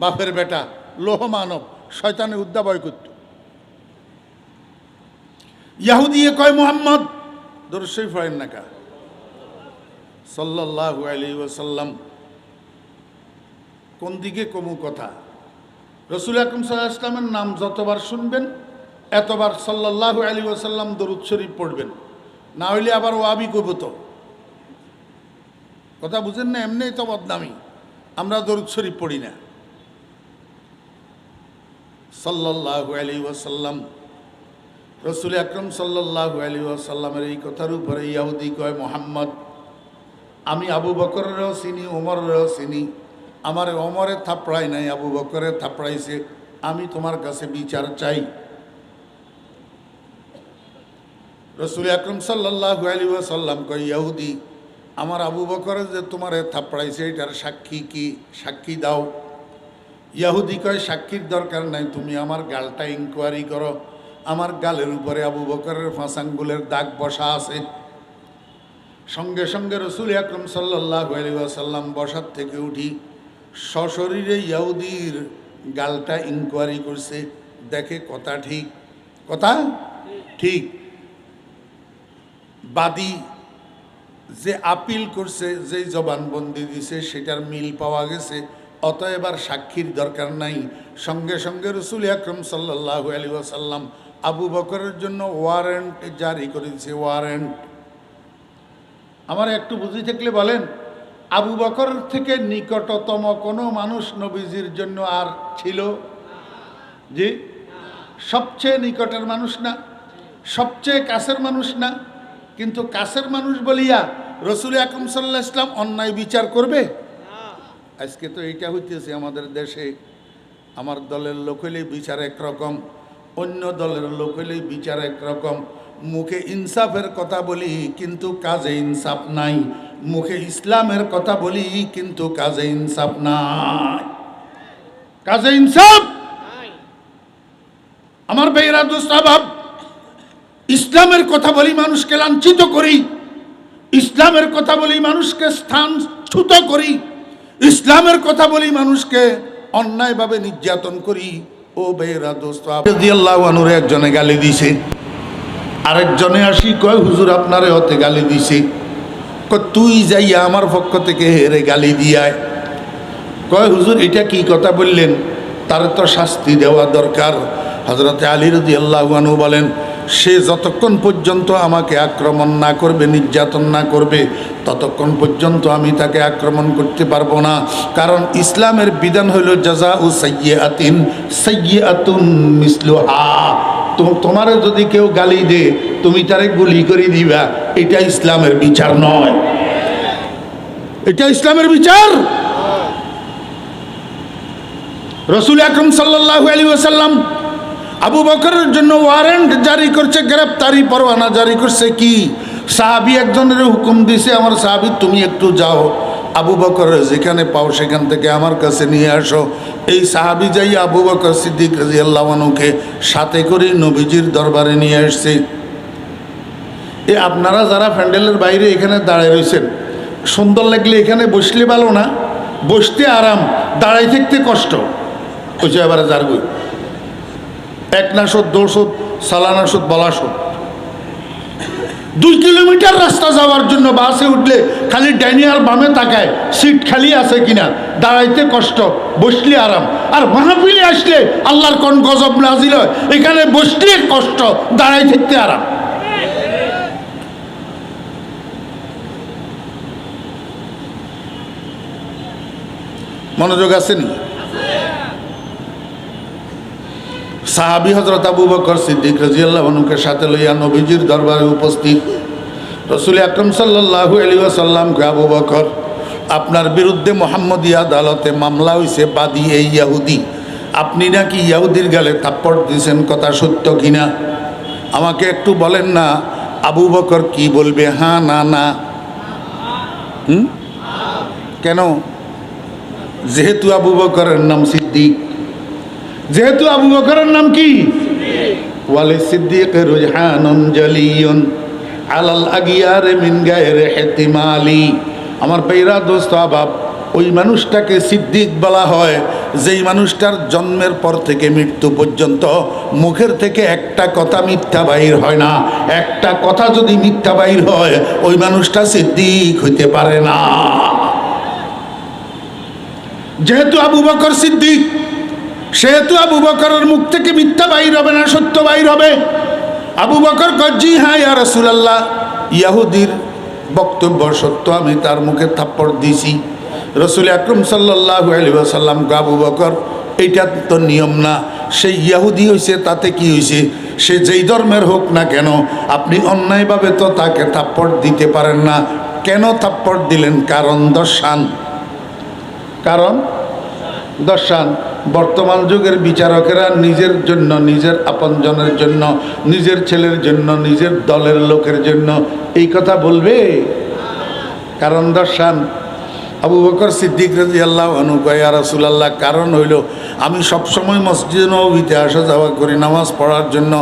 বাপের বেটা, লোহ মানব, শয়তানে উদ্দা ভয় করত। ইয়াহুদি কয়, মুহাম্মদ দরুদ শরীফ পড়েন না কা সাল্লাল্লাহু আলাইহি ওয়াসাল্লাম। কোন দিকে কমু কথা? রসুল আকরাম সাল্লাল্লাহু আলাইহি ওয়াসাল্লামের নাম যতবার শুনবেন এতবার সাল্লাল্লাহু আলাইহি ওয়াসাল্লাম দরুদ শরীফ পড়বেন, না হইলে আবার ওয়াবি কইব। তো কথা বুঝেন না? এমনিই তো বদনামি, আমরা দরুদ শরীফ পড়ি না। সাল্লাল্লাহু আলাইহি ওয়াসাল্লাম, রসুল আকরাম সাল্লাল্লাহু আলাইহি ওয়াসাল্লামের এই কথার উপরে ইয়াহুদি কয়, মুহাম্মদ, আমি আবু বকরেরও চিনি, ওমরেরও চিনি, আমার ওমরে থাপড়াই নাই, আবু বকরে থাপড়াইছে, আমি তোমার কাছে বিচার চাই। রসুল আকরাম সাল্লাল্লাহু আলাইহি ওয়াসাল্লাম কয়, ইয়াহুদি, আমার আবু বকরে যে তোমারে থাপড়াইছে এটার সাক্ষী কি? সাক্ষী দাও। ইয়াহুদি কয়, সাক্ষীর দরকার নাই, তুমি আমার গালটা ইনকোয়ারি করো। আমার গালের উপরে আবু বকরের 5 আঙ্গুলের দাগ বসা আছে। সঙ্গে সঙ্গে রসুল আকরাম সাল্লাল্লাহু আলাইহি ওয়াসাল্লাম বসার থেকে উঠি সশরীরে ইয়াহুদির গালটা ইনকোয়ারি করছে, দেখে কথা ঠিক, কথা ঠিক। বাদী যে আপিল করছে, যে জবানবন্দি দিছে, সেটার মিল পাওয়া গেছে, অতএব আর সাক্ষীর দরকার নাই। সঙ্গে সঙ্গে রসুল আকরাম সাল্লাল্লাহু আলাইহি ওয়াসাল্লাম আবু বকরের জন্য ওয়ারেন্ট জারি করেছে। ওয়ারেন্ট আমার একটু বুঝি থাকলে বলেন, আবু বকর থেকে নিকটতম কোনো মানুষ নবীজির জন্য আর ছিল? জি, সবচেয়ে নিকটের মানুষ না, সবচেয়ে কাছের মানুষ না, কিন্তু কাছের মানুষ বলিয়া রসুল আকরাম সাল্লাল্লাহু আলাইহি ওয়াসাল্লাম অন্যায় বিচার করবে? আজকে তো এইটা হইতেছে আমাদের দেশে। আমার দলের লোক হইলেই বিচার একরকম, অন্য দলের লোক হইলেই বিচার একরকম। মুখে ইনসাফের কথা বলি কিন্তু কাজে ইনসাফ নাই, মুখে ইসলামের কথা বলি কিন্তু কাজে ইনসাফ নাই। কাজে ইনসাফ আমার ভাইয়েরা, দোস্ত আহবাব, ইসলামের কথা বলি মানুষকে লাঞ্ছিত করি, ইসলামের কথা বলি মানুষকে স্থানচ্যুত করি, ইসলামের কথা বলি মানুষকে অন্যায়ভাবে নির্যাতন করি। ও ভাইয়েরা, দোস্ত রাদিয়াল্লাহু আনহু একজনে গালি দিছে, আরেকজনে আসি কয়, হুজুর আপনারে হতে গালি দিছে। কয়, তুই যাইয়া আমার পক্ষ থেকে হেরে গালি দিয়ায়। কয়, হুজুর এটা কি কথা বললেন? তার তো শাস্তি দেওয়া দরকার। হযরতে আলী রাদিয়াল্লাহু আনহু বলেন, সে যতক্ষণ পর্যন্ত আমাকে আক্রমণ না করবে, নির্যাতন না করবে, ততক্ষণ পর্যন্ত আমি তাকে আক্রমণ করতে পারবো না। কারণ ইসলামের বিধান হইল জাযাউ সাইয়্যাতিন সাইয়্যাতুন মিসলুহা। তোমারে যদি কেউ গালি দে, তুমি তারে গুলি করে দিবা, এটা ইসলামের বিচার নয়, এটা ইসলামের বিচার। রাসূল আকরাম সাল্লাল্লাহু আলাইহি ওয়াসাল্লাম আবু বকরের জন্য ওয়ারেন্ট জারি করছে, গ্রেফতারি পরোয়ানা জারি করছে। কি? সাহাবী একজনের হুকুম দিছে, আমার সাহাবী তুমি একটু যাও, আবু বকর যেখানে পাও সেখান থেকে আমার কাছে নিয়ে আসো। এই সাহাবী যাই আবু বকর সিদ্দিক রাদিয়াল্লাহু আনহুকে সাথে করে নবীজির দরবারে নিয়ে আসছে। এ আপনারা যারা প্যান্ডেলের বাইরে এখানে দাঁড়ায় রয়েছেন, সুন্দর লাগলে এখানে বসলে ভালো না, বসতে আরাম, দাঁড়াই থাকতে কষ্ট। ওই যে এবারে যার বই এক না শোধ, দোষোধ, সালানা শোধ, বলা শোধ। 2 কিলোমিটার রাস্তা যাওয়ার জন্য বাসে উঠলে খালি ডাইনে আর বামে তাকায় সিট খালি আছে কিনা, দাঁড়াইতে কষ্ট, বসলে আরাম। আর মাহফিলে আসলে আল্লাহর কোন গজব নাজিল হয়, এখানে বসলে কষ্ট, দাঁড়াই থাকতে আরাম। মনোযোগ আছে নি? সাহাবী হযরত আবু বকর সিদ্দিক রাদিয়াল্লাহু আনহুকে সাথে লইয়া নবীজির দরবারে উপস্থিত। রাসূল আকরাম সাল্লাল্লাহু আলাইহি ওয়াসাল্লাম কে আবু বকর, আপনার বিরুদ্ধে মুহাম্মদী আদালতে মামলা হইছে, বাদী এই ইহুদি, আপনি নাকি ইহুদির গালে থাপ্পড় দিয়েছেন, কথা সত্য কিনা আমাকে একটু বলেন না। আবু বকর কি বলবে? হ্যাঁ না না। কেন? যেহেতু আবু বকরের নাম সিদ্দিক, যেহেতু আবু বকরের নাম কি? ওয়ালি সিদ্দিক রুজহানুন জালিয়ুন আলাল আগিয়ার মিন গায়রে ইহতিমালি। আমার বেরা দোস্ত আবাব, ওই মানুষটাকে সিদ্দিক বলা হয় যেই মানুষটার জন্মের পর থেকে মৃত্যু পর্যন্ত মুখের থেকে একটা কথা মিথ্যা বাহির হয় না। একটা কথা যদি মিথ্যা বাহির হয়, ওই মানুষটা সিদ্দিক হইতে পারে না। যেহেতু আবু বকর সিদ্দিক, সেহেতু আবু বকরের মুখ থেকে মিথ্যা বাহির হবে না, সত্য বাহির হবে। আবু বকর কয়, জি হ্যাঁ ইয়া রাসূলুল্লাহ, ইহুদির বক্তব্য সত্য, আমি তার মুখে থাপ্পড় দিয়েছি। রাসূল আকরাম সাল্লাল্লাহু আলাইহি ওয়াসাল্লাম কয়, আবু বকর এইটা তো নিয়ম না, সেই ইহুদি হইছে, তাতে কি হইছে? সে যেই ধর্মের হোক না কেন, আপনি অন্যায়ভাবে তো তাকে থাপ্পড় দিতে পারেন না। কেন থাপ্পড় দিলেন? কারণ দর্শান, কারণ দর্শান। বর্তমান যুগের বিচারকেরা নিজের জন্য, নিজের আপনজনের জন্য, নিজের ছেলের জন্য, নিজের দলের লোকের জন্য এই কথা বলবে, কারণ দর্শান। আবু বকর সিদ্দিক রাদিয়াল্লাহু আনহু কয়, ইয়া রাসূলুল্লাহ, কারণ হইল আমি সবসময় মসজিদে নববীতে আসা যাওয়া করি নামাজ পড়ার জন্য।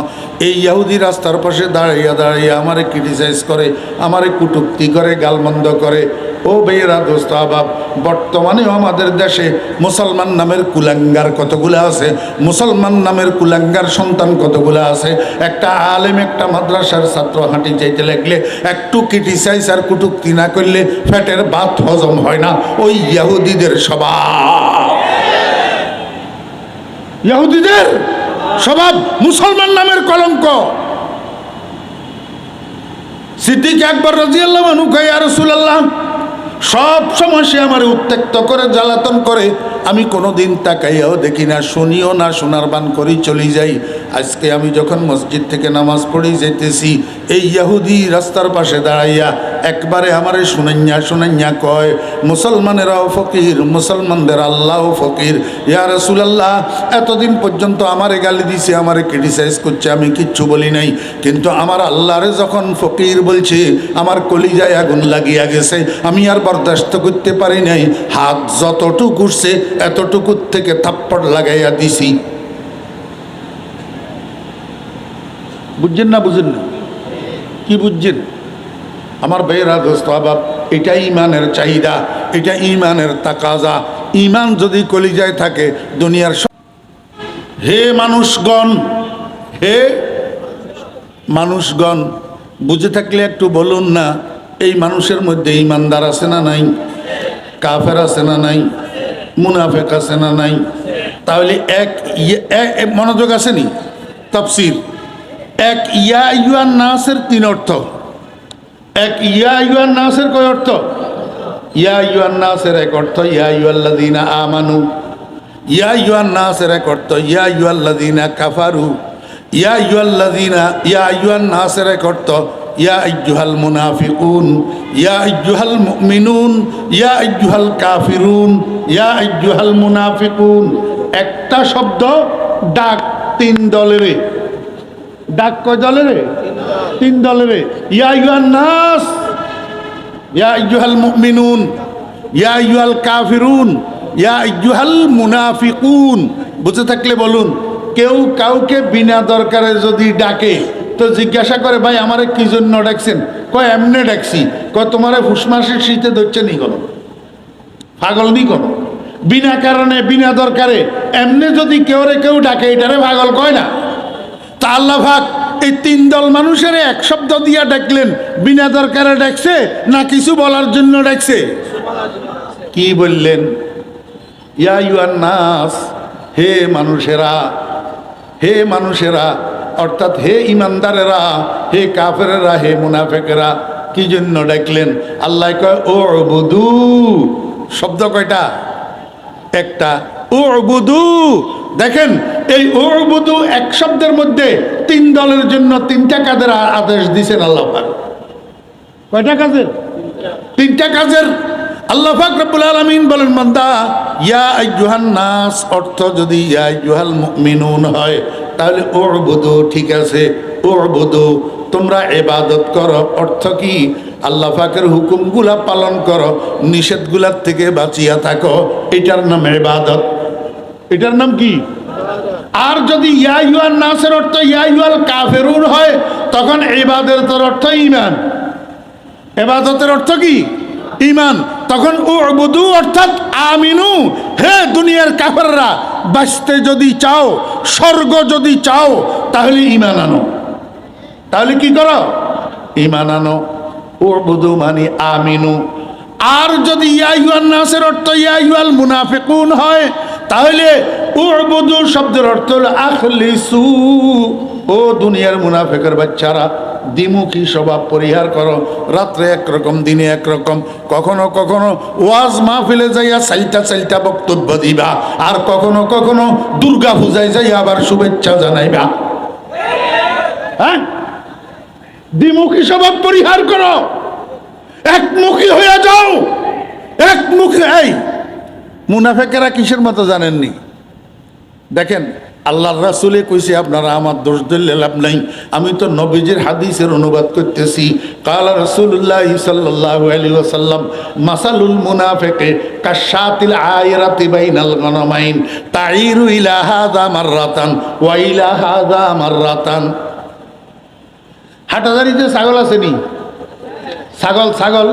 এই ইহুদি রাস্তার পাশে দাঁড়াইয়া দাঁড়াইয়া আমারে ক্রিটিসাইজ করে, আমারে কটূক্তি করে, গালমন্দ করে। ও বেয়েরা দোস্ত আবাব, বর্তমানেও আমাদের দেশে মুসলমান নামের কুলাঙ্গার কতগুলো আছে, মুসলমান নামের কুলাঙ্গার সন্তান কতগুলো আছে। একটা আলেম একটা মাদ্রাসার ছাত্র হাঁটি যাইতে লাগলে একটু ক্রিটিসাইজ আর কটূক্তি না করলে পেটের ভাত হজম হয় না। ওই ইহুদিদের স্বভাব, ইহুদিদের স্বভাব, মুসলমান নামের কলঙ্ক। সিদ্দিক আকবর রাদিয়াল্লাহু আনহু কয়, ইয়া রাসূলুল্লাহ, সব সময় সে আমার উত্ত্যক্ত করে, জ্বালাতন করে, আমি কোনোদিন তাকাইয়াও দেখি না, শুনিও না, শোনার বান করি চলে যাই। আজকে আমি যখন মসজিদ থেকে নামাজ পড়েই যাইতেছি, এই ইহুদি রাস্তার পাশে দাঁড়াইয়া একবারে আমারে শুনাইয়া শুনাইয়া কয়, মুসলমানেরাও ফকির, মুসলমানদের আল্লাহও ফকির। ইয়া রাসূলুল্লাহ, এতদিন পর্যন্ত আমারে গালি দিছে, আমারে ক্রিটিসাইজ করছে, আমি কিচ্ছু বলি নাই, কিন্তু আমার আল্লাহরে যখন ফকির বলছে, আমার কলিজায় আগুন লাগিয়া গেছে, আমি আর বরদাস্ত করতে পারি নাই। হাত যতটুকু উঠছে এতটুকুর থেকে থাপ্পড় লাগাইয়া দিছি। বুঝছেন না? বুঝেন না? কি বুঝছেন আমার ভাইয়েরা দোস্ত আবাব? এটা ইমানের চাহিদা, এটা ইমানের তাকাজা। ইমান যদি কলিজায় থাকে, দুনিয়ার হে মানুষগণ, হে মানুষগণ, বুঝে থাকলে একটু বলুন না, এই মানুষের মধ্যে ইমানদার আছে না নাই? কাফের আছে না নাই? মুনাফেক আছে না নাই? তাহলে এক মনোযোগ আসেনি? তাফসীর এক ইয়া আইয়ুহান নাসের 3 অর্থ। এক ইয়া আইয়ুহান নাসের কয় অর্থ? ইয়া আইয়ুহান নাসের এক অর্থ ইয়া আইয়ুহাল্লাযীনা আমানু, ইয়া আইয়ুহান নাসের এক অর্থ ইয়া আইয়ুহাল্লাযীনা কাফারু, ইয়া আইয়ুহান নাসের এক অর্থ ইয়া আইয়ুহাল মুনাফিকুন, ইয়া আইয়ুহাল মুমিনুন, ইয়া আইয়ুহাল কাফিরুন, ইয়া আইয়ুহাল মুনাফিকুন। একটা শব্দ ডাক 3 দলের। ডাক কয় দলের? 3 দলের। ইয়া আইয়ুহান নাস, ইয়া আইয়ুহাল মুমিনুন, ইয়া আইয়ুহাল কাফিরুন, ইয়া আইয়ুহাল মুনাফিকুন। বুঝে থাকলে বলুন। কেউ কাউকে বিনা দরকারে যদি ডাকে তো জিজ্ঞাসা করে, ভাই আমারে কি জন্য ডাকছেন? কয় এমনে ডাকছি। কয় তোমারে ফুসমাসের শীতে ধরছে নি কোনো, পাগল নি কোনো? বিনা কারণে বিনা দরকারে এমনে যদি কেউ ডাকে, এটারে পাগল কয় না। তা আল্লাহ পাক এই তিন দল মানুষের এক শব্দ দিয়া ডাকলেন, বিনা দরকারে ডাকছে না কিছু বলার জন্য ডাকছে? কি বললেন? ইয়া আইয়ুহান নাস, হে মানুষেরা, হে মানুষেরা, অর্থাৎ হে ইমানদারেরা, হে কাফেরেরা, হে মুনাফেকেরা। কি জন্য ডাকলেন? আল্লাহ কয় উবুদু, শব্দ কয়টা? একটা, উবুদু। দেখেন এই উবুদু এক শব্দের মধ্যে তিন দলের জন্য তিনটা কাজের আদেশ দিয়েছেন আল্লাহ পাক। কয়টা কাজের? তিনটা কাজের। আল্লাহ পাক রব্বুল আলামিন বলেন, বান্দা ইয়া আইয়ুহান নাস অর্থ যদি ইয়া আইয়ুহাল মুমিনুন হয় তাহলে উবুদু, ঠিক আছে, উবুদু, তোমরা ইবাদত করো। অর্থ কি? আল্লাহ পাকের হুকুমগুলা পালন করো, নিষেধগুলার থেকে বাঁচিয়া থাকো, এটার নাম ইবাদত। এটার নাম কি? আর যদি ইয়া আইয়ুহান নাসের অর্থ ইয়া আইয়ুহাল কাফিরুন হয় তখন ইবাদতের অর্থ ঈমান। ইবাদতের অর্থ কি? ঈমান। তখন উবুদু অর্থাৎ আমিনু, হে দুনিয়ার কাফেররা, বাঁচতে যদি চাও, স্বর্গ যদি চাও, তাহলে ঈমান আনো। তাহলে কি করো? ঈমান আনো। উবুদু মানে আমিনু। আর যদি ইয়া আইয়ুহান নাসের অর্থ ইয়া আইয়ুহাল মুনাফিকুন হয় তাহলে উবুদু শব্দের অর্থ হলো আখলিসু, ও দুনিয়ার মুনাফিকের বাচ্চারা, দ্বিমুখী স্বভাব পরিহার করো। রাত্রে একরকম, দিনে একরকম, কখনো কখনো ওয়াজ মাহফিলে যাইয়া চাইটা চাইটা বক্তব্য দিবা, আর কখনো কখনো দুর্গা পূজায় যাইয়া আবার শুভেচ্ছা জানাইবা। হ্যাঁ, দ্বিমুখী স্বভাব পরিহার করো, একমুখী হয়ে যাও। একমুখী। এই মুনাফিকেরা কিসের মতো জানেননি? দেখেন আল্লাহর রাসূলে কইছে, আপনারা আমার দোষ দিলে লাভ নাই, আমি তো নবীজির হাদিসের অনুবাদ করতেছি। কালা রাসূলুল্লাহ সাল্লাল্লাহু আলাইহি ওয়াসাল্লাম, মাসালুল মুনাফিকি কাশাতিল আয়রাতি বাইনাল গনামাইন তাইরু ইলা হাযা মাররাতান ওয়া ইলা হাযা মাররাতান। হাটাজারিতে ছাগল আছে নি? ছাগল